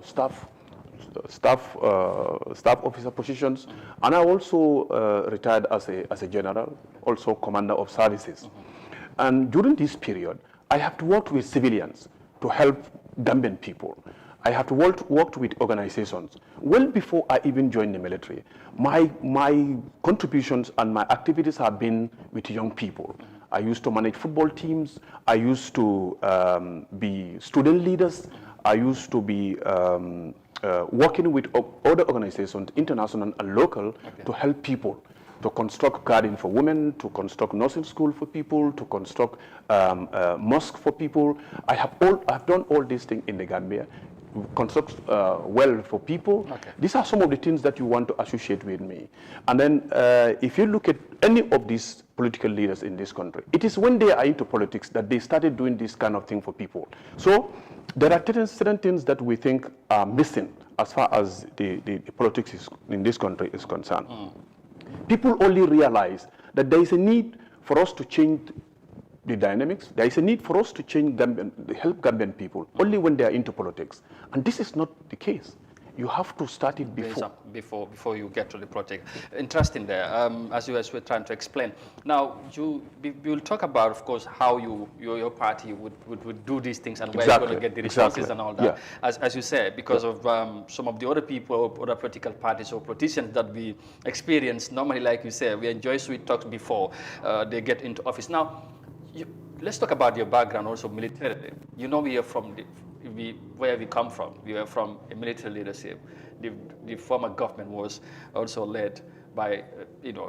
staff officer positions. And I also retired as a general, also commander of services. And during this period, I have worked with civilians to help Gambian people. I have worked with organizations. Well before I even joined the military, my contributions and my activities have been with young people. I used to manage football teams. I used to be student leaders. I used to be working with other organizations, international and local, to help people, to construct garden for women, to construct nursing school for people, to construct mosque for people. I've done all these things in the Gambia, construct well for people. Okay. These are some of the things that you want to associate with me. And then if you look at any of these political leaders in this country, it is when they are into politics that they started doing this kind of thing for people. So there are certain things that we think are missing as far as the politics in this country is concerned. People only realize that there is a need for us to change the dynamics. There is a need for us to change help Gambian people only when they are into politics. And this is not the case. You have to start it before you get to the project. Interesting there, as you guys were trying to explain. Now, we'll talk about, of course, how your party would do these things and where you're going to get the resources and all that. Yeah. As you said, because of some of the other people, other political parties or politicians that we experience, normally, like you said, we enjoy sweet talks before they get into office. Now, let's talk about your background also militarily. You know, we are from where we come from. We are from a military leadership. The former government was also led by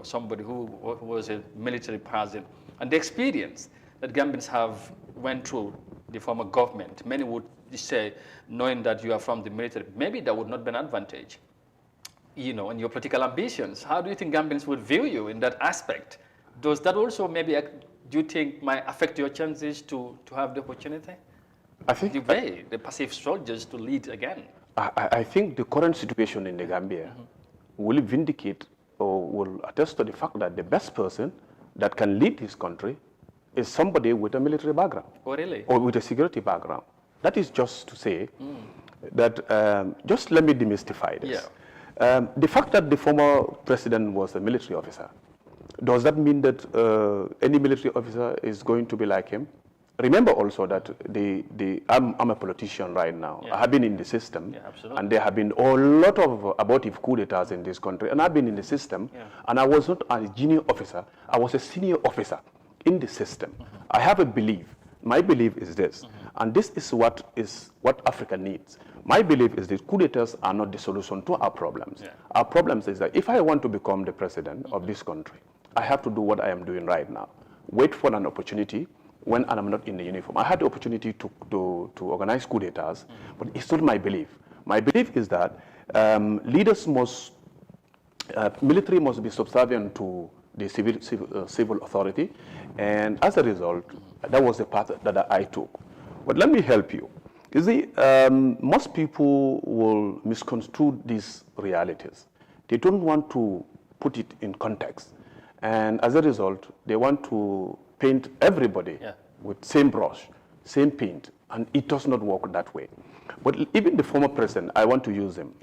somebody who was a military president, and the experience that Gambians have went through the former government. Many would say, knowing that you are from the military, maybe that would not be an advantage. In your political ambitions, how do you think Gambians would view you in that aspect? Does that also maybe, do you think, might affect your chances to have the opportunity? I think the passive soldiers to lead again. I think the current situation in the Gambia will vindicate or will attest to the fact that the best person that can lead his country is somebody with a military background. Oh, really? Or with a security background. That is just to say that, just let me demystify this. Yeah. The fact that the former president was a military officer, does that mean that any military officer is going to be like him? Remember also that I'm a politician right now. Yeah. I have been in the system, absolutely. and there have been a lot of abortive coup d'etats in this country, and I've been in the system, and I was not a junior officer, I was a senior officer in the system. I have a belief. My belief is this, and this is what Africa needs. My belief is that coup d'etats are not the solution to our problems. Yeah. Our problems is that if I want to become the president of this country, I have to do what I am doing right now. Wait for an opportunity when I'm not in the uniform. I had the opportunity to organize coup d'etats, but it's not my belief. My belief is that military must be subservient to the civil authority, and as a result, that was the path that I took. But let me help you. You see, most people will misconstrue these realities. They don't want to put it in context, and as a result, they want to paint everybody with same brush, same paint, and it does not work that way. But even the former president, I want to use him,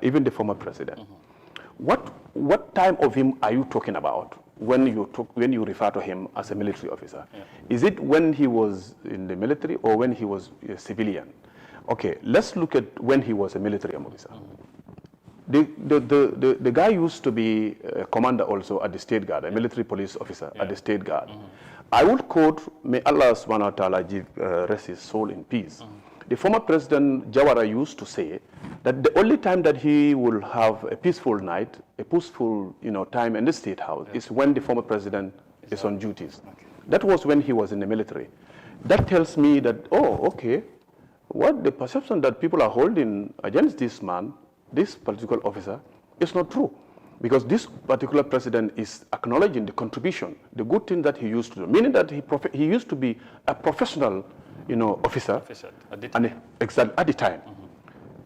even the former president, what time of him are you talking about when you refer to him as a military officer? Is it when he was in the military or when he was a civilian? Okay, let's look at when he was a military officer. The guy used to be a commander also at the State Guard, a military police officer at the State Guard. I would quote, may Allah subhanahu wa ta'ala rest his soul in peace. The former President Jawara used to say that the only time that he will have a peaceful night, a peaceful time in the State House is when the former president is on duties. That was when he was in the military. That tells me that, what the perception that people are holding against this man, this political officer, is not true. Because this particular president is acknowledging the contribution, the good thing that he used to do, meaning that he used to be a professional officer at the time.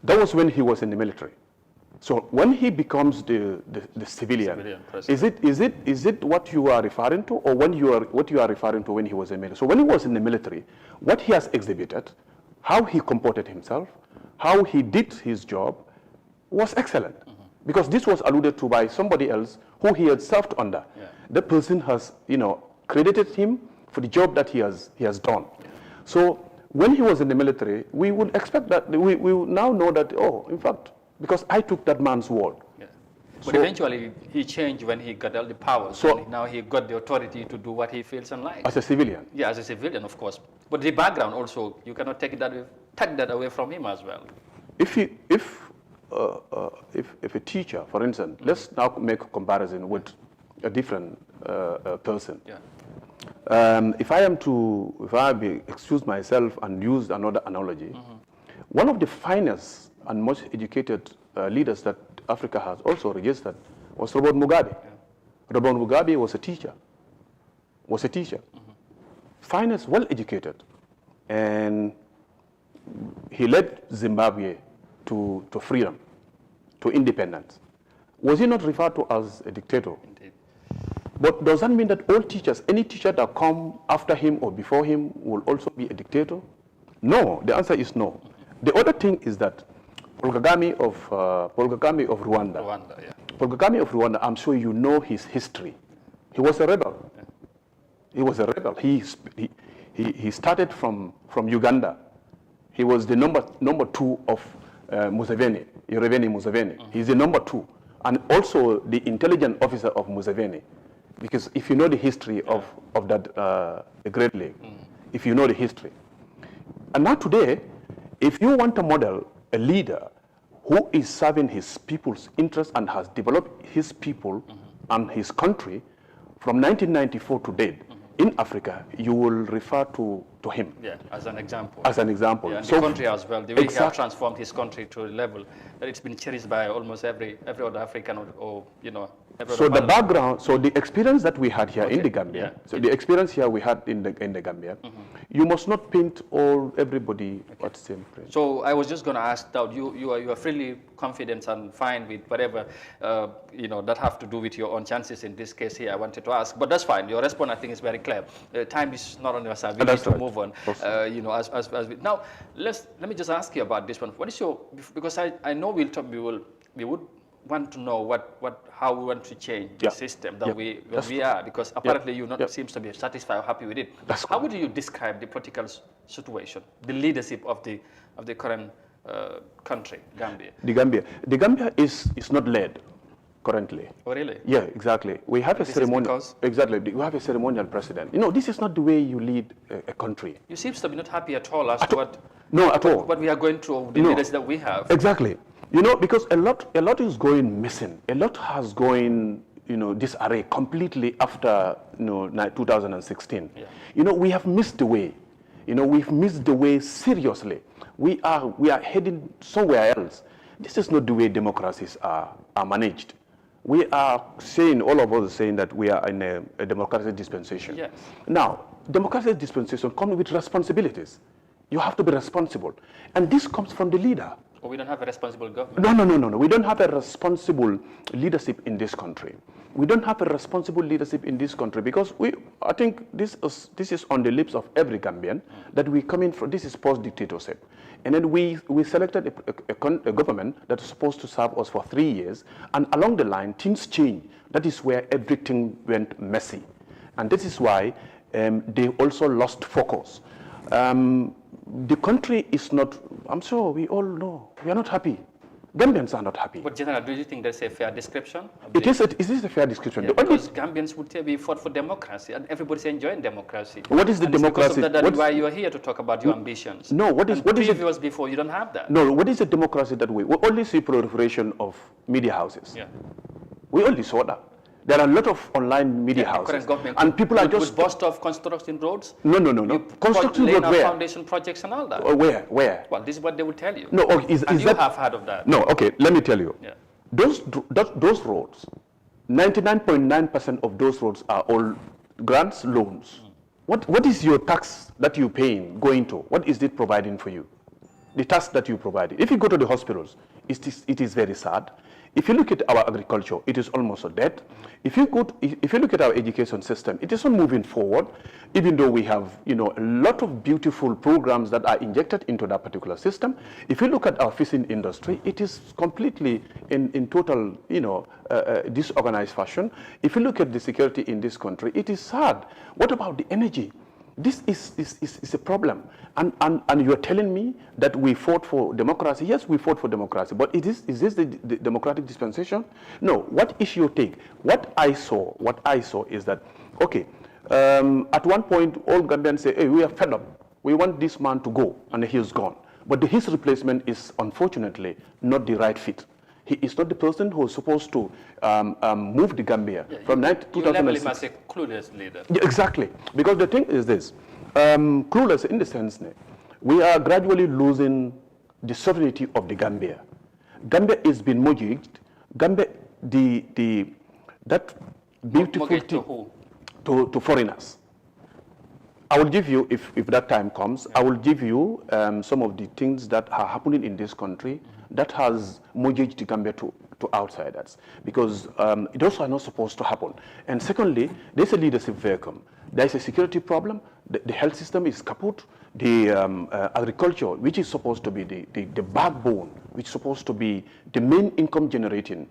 That was when he was in the military. So when he becomes the civilian is it what you are referring to, or what you are referring to when he was in the military? So when he was in the military, what he has exhibited, how he comported himself, how he did his job was excellent. Because this was alluded to by somebody else who he had served under. The person has, credited him for the job that he has done. So when he was in the military, we would expect that, we would now know that, in fact, because I took that man's word. But eventually he changed when he got all the powers. So now he got the authority to do what he feels and likes. As a civilian? Yeah, as a civilian, of course. But the background also, you cannot take that away from him as well. If a teacher, for instance, let's now make a comparison with a different person. If I excuse myself and use another analogy, one of the finest and most educated leaders that Africa has also registered was Robert Mugabe. Robert Mugabe was a teacher. Finest, well educated, and he led Zimbabwe to freedom, to independence. Was he not referred to as a dictator? Indeed. But does that mean that all teachers, any teacher that come after him or before him, will also be a dictator? No, the answer is no. The other thing is that Paul Kagame of Rwanda. Paul Kagame of Rwanda, I'm sure you know his history. He was a rebel. He was a rebel. He started from Uganda. He was the number 2 of Museveni, Museveni. He's the number 2, and also the intelligence officer of Museveni. Because if you know the history of that the Great Lake, if you know the history. And now today, if you want to model a leader who is serving his people's interests and has developed his people and his country from 1994 to date in Africa, you will refer to him. Yeah, as an example. As an example. Yeah, and so the country as well. The way he has transformed his country to a level that it's been cherished by almost every other African or you know. So the background, so the experience that we had here in the Gambia, so the experience here we had in the Gambia, you must not paint everybody at the same place. So I was just going to ask that you are freely confident and fine with whatever you know that have to do with your own chances in this case here. I wanted to ask, but that's fine. Your response I think is very clear. Time is not on your side. We need to move on. You know, as we, now let me just ask you about this one. What is your, because I know we would want to know how we want to change the system that we are, because apparently you not seems to be satisfied or happy with it. How would you describe the political situation, the leadership of the current country, Gambia? The Gambia is not led currently. Oh, really? Yeah, exactly. We have a ceremonial. Exactly. We have a ceremonial president. You know, this is not the way you lead a country. You seems to be not happy at all as to what. No, at all. What we are going through, the leaders that we have. Exactly. You know, because a lot is going missing. A lot has going, you know, disarray completely after, you know, 2016. Yeah. You know, we have missed the way. You know, we've missed the way seriously. We are heading somewhere else. This is not the way democracies are managed. We are saying, all of us are saying that we are in a democratic dispensation. Yes. Now, democratic dispensation comes with responsibilities. You have to be responsible. And this comes from the leader. But we don't have a responsible government. No. We don't have a responsible leadership in this country. We don't have a responsible leadership in this country because I think this is on the lips of every Gambian that we come in from. This is post-dictatorship. And then we selected a government that is supposed to serve us for 3 years. And along the line, things change. That is where everything went messy. And this is why they also lost focus. The country is not, I'm sure we all know, we are not happy. Gambians are not happy. But General, do you think that's a fair description? It is a fair description. Yeah, because Gambians would say we fought for democracy and everybody's enjoying democracy. What is the democracy? That's why you are here to talk about your ambitions. No, what is previous before you don't have that? No, what is the democracy that we only see proliferation of media houses? Yeah. We only saw that. There are a lot of online media houses, and people are just bust off construction roads. No. Construction roads where? Foundation projects and all that. Where? Well, this is what they will tell you. No, okay, and you have heard of that. No, okay. Let me tell you. Yeah. Those roads, 99.9% of those roads are all grants, loans. What is your tax that you're paying going to? What is it providing for you? The tax that you provided. If you go to the hospitals, it is very sad. If you look at our agriculture, it is almost dead. If you look at our education system, it is not moving forward, even though we have, you know, a lot of beautiful programs that are injected into that particular system. If you look at our fishing industry, it is completely in total, you know, disorganized fashion. If you look at the security in this country, it is sad. What about the energy? This is a problem. And you're telling me that we fought for democracy? Yes, we fought for democracy. But is this the democratic dispensation? No. What is your take? What I saw is that, okay, at one point, all Gambians say, hey, we are fed up. We want this man to go, and he's gone. But his replacement is, unfortunately, not the right fit. He is not the person who is supposed to move the Gambia from 2006. You label him as a clueless leader. Yeah, exactly. Because the thing is this, clueless in the sense, we are gradually losing the sovereignty of the Gambia. Gambia is being mortgaged. Gambia, that beautiful thing to foreigners. I will give you, if that time comes, I will give you some of the things that are happening in this country that has mortgaged the Gambia to outsiders, because those are not supposed to happen. And secondly, there's a leadership vacuum. There's a security problem. The health system is kaput. The agriculture, which is supposed to be the backbone, which is supposed to be the main income generating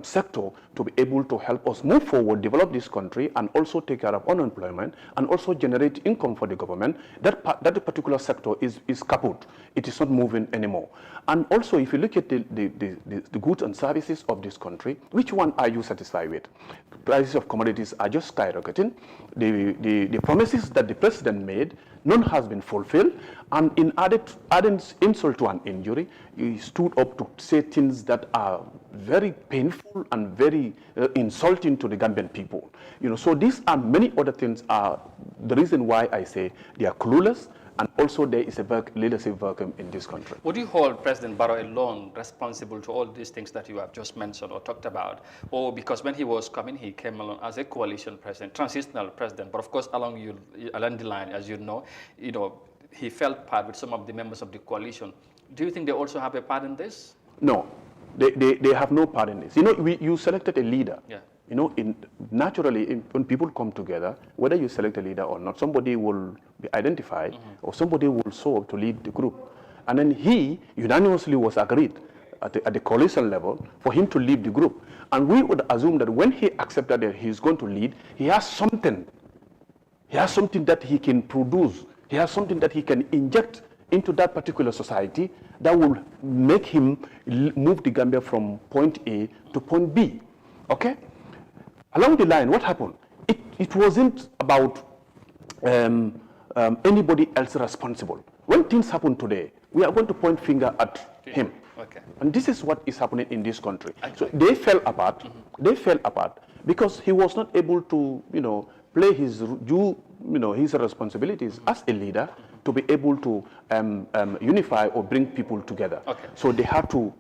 sector to be able to help us move forward, develop this country, and also take care of unemployment, and also generate income for the government, that particular sector is kaput. It is not moving anymore. And also, if you look at the goods and services of this country, which one are you satisfied with? Prices of commodities are just skyrocketing. The promises that the president made, none has been fulfilled. And in adding insult to an injury, he stood up to say things that are very painful and very insulting to the Gambian people. So these and many other things are the reason why I say they are clueless. And also there is a leadership vacuum in this country. Would you hold President Barrow alone responsible to all these things that you have just mentioned or talked about? Or because when he was coming, he came along as a coalition president, transitional president, but of course along the line, as you know, he felt part with some of the members of the coalition. Do you think they also have a part in this? No, they have no part in this. You selected a leader. Yeah. Naturally, when people come together, whether you select a leader or not, somebody will be identified or somebody will show up to lead the group. And then he unanimously was agreed at the coalition level for him to lead the group. And we would assume that when he accepted that he's going to lead, he has something. He has something that he can produce. He has something that he can inject into that particular society that will make him move the Gambia from point A to point B. Okay? Along the line, what happened? It wasn't about anybody else responsible. When things happen today, we are going to point finger at him. Okay. And this is what is happening in this country. So they fell apart. They fell apart because he was not able to, play his responsibilities as a leader to be able to unify or bring people together. Okay. So they had to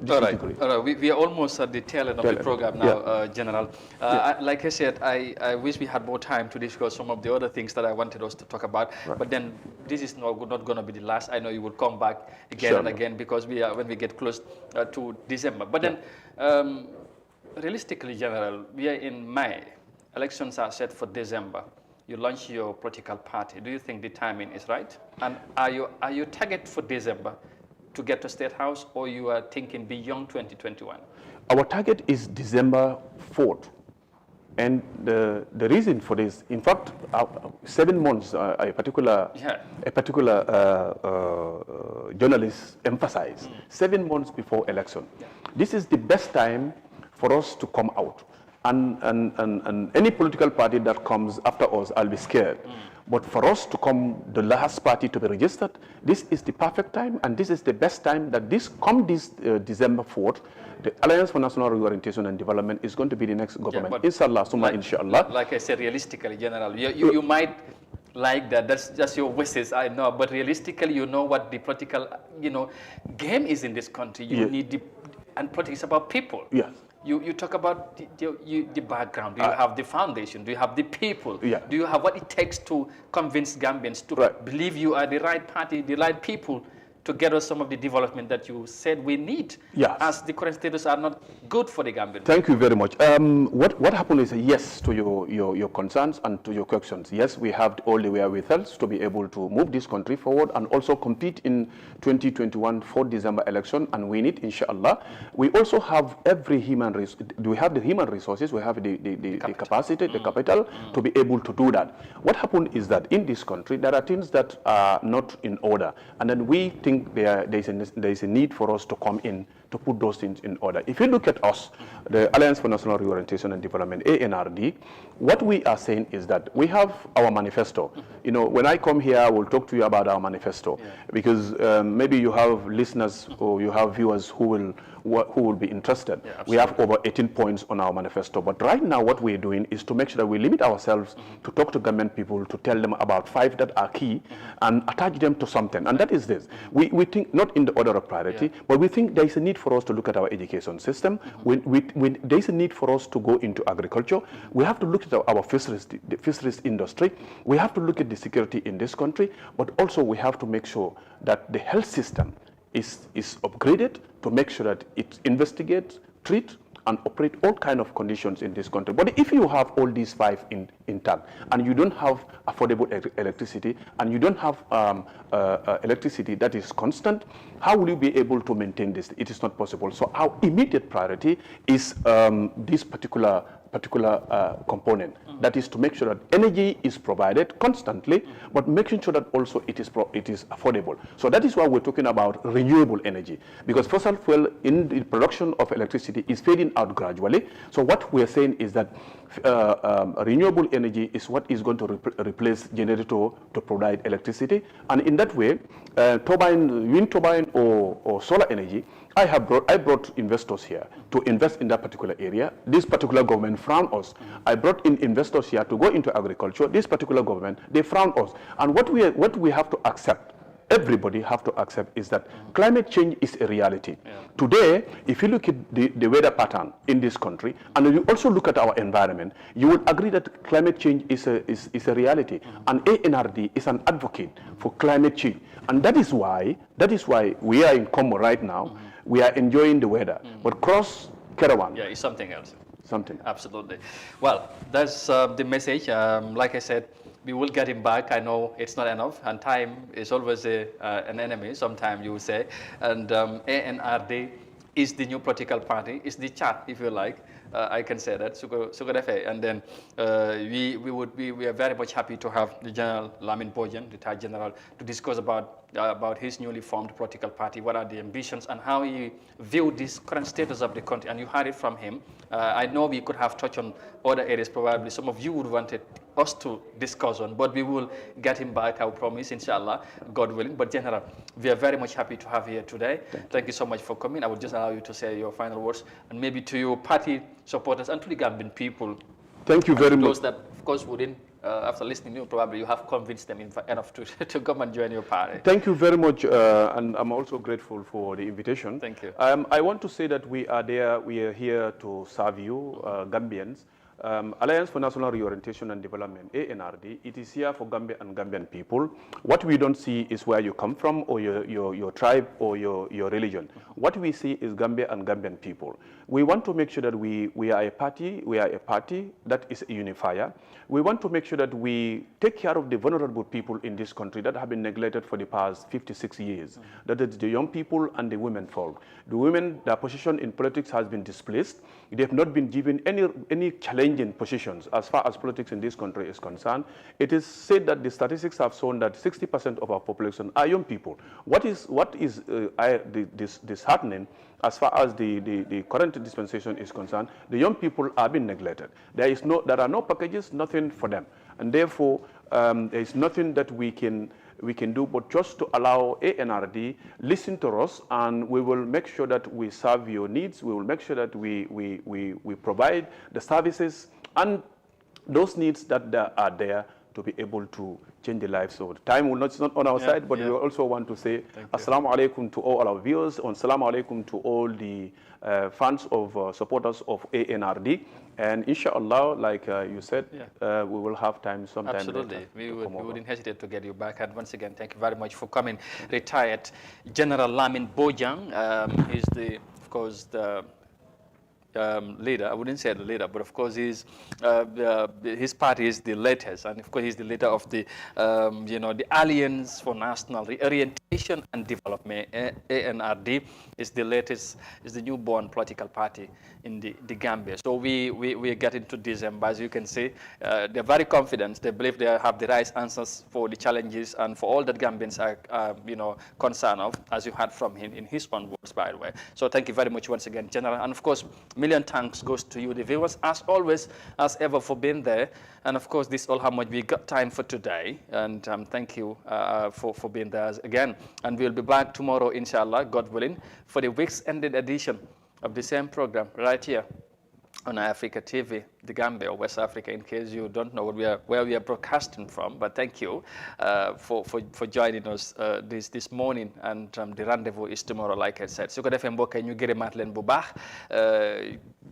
disagree. All right. We are almost at the tail end of the program now, General. Like I said, I wish we had more time to discuss some of the other things that I wanted us to talk about. Right. But then this is not going to be the last. I know you will come back again and again because when we get close to December. But then, realistically, General, we are in May. Elections are set for December. You launch your political party. Do you think the timing is right? And are you target for December to get to State House, or you are thinking beyond 2021? Our target is December 4th. And the reason for this, in fact, 7 months, a particular journalist emphasized, 7 months before election. Yeah. This is the best time for us to come out. And any political party that comes after us, I'll be scared. But for us to come the last party to be registered, this is the perfect time, and this is the best time that this December 4th, the Alliance for National Reorientation and Development is going to be the next government. Yeah, inshallah, inshallah. Like I said, realistically, General, you might like that. That's just your wishes, I know. But realistically, you know what the political, game is in this country. You need and politics is about people. Yes. You talk about the background. Do you have the foundation? Do you have the people? Yeah. Do you have what it takes to convince Gambians to believe you are the right party, the right people to get us some of the development that you said we need? Yes. As the current status are not good for the Gambians. Thank you very much. What happened is yes to your concerns and to your questions. Yes, we have all the wherewithal to be able to move this country forward and also compete in 2021 4th December election and win it, inshallah. We also have every human resource. We have the human resources. We have the capacity, the capital to be able to do that. What happened is that in this country there are things that are not in order, and then we think there is a need for us to come in to put those things in order. If you look at us, the Alliance for National Reorientation and Development, ANRD, what we are saying is that we have our manifesto. When I come here, I will talk to you about our manifesto, because maybe you have listeners or you have viewers who will be interested. Yeah, we have over 18 points on our manifesto, but right now what we're doing is to make sure that we limit ourselves to talk to government people, to tell them about 5 that are key and attach them to something, and that is this. We think not in the order of priority, but we think there is a need for us to look at our education system. There is a need for us to go into agriculture. We have to look at our the fisheries industry. We have to look at the security in this country, but also we have to make sure that the health system is upgraded to make sure that it investigates, treats, and operate all kind of conditions in this country. But if you have all these five intact, and you don't have affordable electricity, and you don't have electricity that is constant, how will you be able to maintain this? It is not possible. So our immediate priority is this particular component. That is to make sure that energy is provided constantly, but making sure that also it is affordable. So that is why we're talking about renewable energy, because fossil fuel in the production of electricity is fading out gradually. So what we're saying is that renewable energy is what is going to replace generator to provide electricity, and in that way, wind turbine or solar energy, I brought investors here to invest in that particular area. This particular government frowned us. I brought in investors here to go into agriculture. This particular government, they frowned us. And what we have to accept, everybody have to accept, is that climate change is a reality. Today, if you look at the weather pattern in this country, and you also look at our environment, you will agree that climate change is a reality. And ANRD is an advocate for climate change. And that is why we are in Como right now. We are enjoying the weather. But cross Caravan, it's something else. Something. Absolutely. Well, that's the message. Like I said, we will get him back. I know it's not enough, and time is always an enemy, sometimes you will say. And ANRD is the new political party, is the chat, if you like. I can say that. And then we are very much happy to have the General Lamin Bojang, retired general, to discuss about his newly formed political party, what are the ambitions, and how he viewed this current status of the country. And you heard it from him. I know we could have touched on other areas, probably some of you would wanted us to discuss on, but we will get him back, I promise, inshallah, God willing. But General, we are very much happy to have you here today. Thank you so much for coming. I will just allow you to say your final words, and maybe to your party supporters and to the Gambian people. Thank you very much. Those that, of course, wouldn't, after listening to you, probably you have convinced them enough to come and join your party. Thank you very much, and I'm also grateful for the invitation. Thank you. I want to say that we are here to serve you, Gambians. Alliance for National Reorientation and Development, ANRD, it is here for Gambia and Gambian people. What we don't see is where you come from, or your tribe, or your religion. What we see is Gambia and Gambian people. We want to make sure that we are a party that is a unifier. We want to make sure that we take care of the vulnerable people in this country that have been neglected for the past 56 years. That is the young people and the women folk. The women, their position in politics has been displaced. They have not been given any challenging positions as far as politics in this country is concerned. It is said that the statistics have shown that 60% of our population are young people. What is disheartening as far as the current dispensation is concerned? The young people are being neglected. There are no packages, nothing for them, and therefore there is nothing that we can do but just to allow ANRD listen to us, and we will make sure that we serve your needs. We will make sure that we provide the services and those needs that are there to be able to change the lives. So the time will not on our side, but we also want to say assalamu alaikum to all our viewers, and assalamu alaikum to all the fans of supporters of ANRD. And inshallah, like you said, we will have time sometime. Absolutely. We wouldn't hesitate to get you back. And once again, thank you very much for coming. Retired General Lamin Bojang is of course, the leader. I wouldn't say the leader, but of course his party is the latest, and of course he's the leader of the the Alliance for National Reorientation and Development. ANRD is the latest, is the newborn political party in the Gambia. So we get into December, as you can see. They're very confident. They believe they have the right answers for the challenges and for all that Gambians are concerned of, as you heard from him in his own words, by the way. So thank you very much once again, General, and of course, million thanks goes to you, the viewers, as always, as ever, for being there. And of course, this is all how much we got time for today. And thank you for being there again. And we'll be back tomorrow, inshallah, God willing, for the week's ended edition of the same program right here on Africa TV. the Gambia or West Africa, in case you don't know where we are broadcasting from. But thank you for joining us this morning, and the rendezvous is tomorrow, like I said. Su ko defee mbokk yi ñu gërëmaat leen bu baax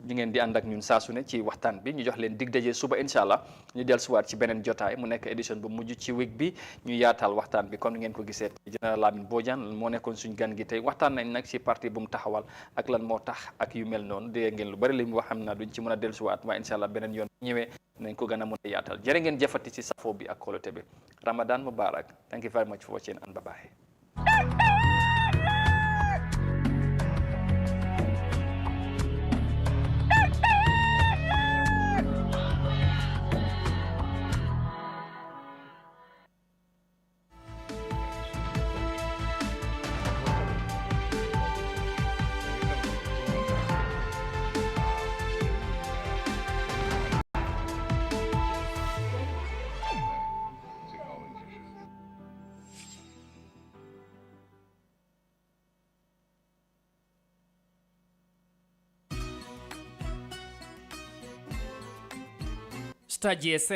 ñu ngeen di ànd ak ñun saa su ne ci waxtaan bi ñu jox leen dig daje suba incha allah ñu dellusiwaat ci beneen jotaay mu nekk édition bu mujj ci week bi ñu yaatal waxtaan bi comme ni ngeen ko gisee général Lamin Bojang moo nekkoon suñ gan gi tey waxtaan nañ nag ci parti bu mu taxawal ak lan moo tax ak yu mel noonu dégg ngeen lu bari li mu wax xam naa duñ ci mën a dellusiwaat waaye incha allah beneen yoon ñëwee nañ ko gën a mën a yaatal jërë ngeen jëfati ci safo bi ak kóolute bi Ramadan Mubarak. Thank you very much for watching and bye-bye. Star GSM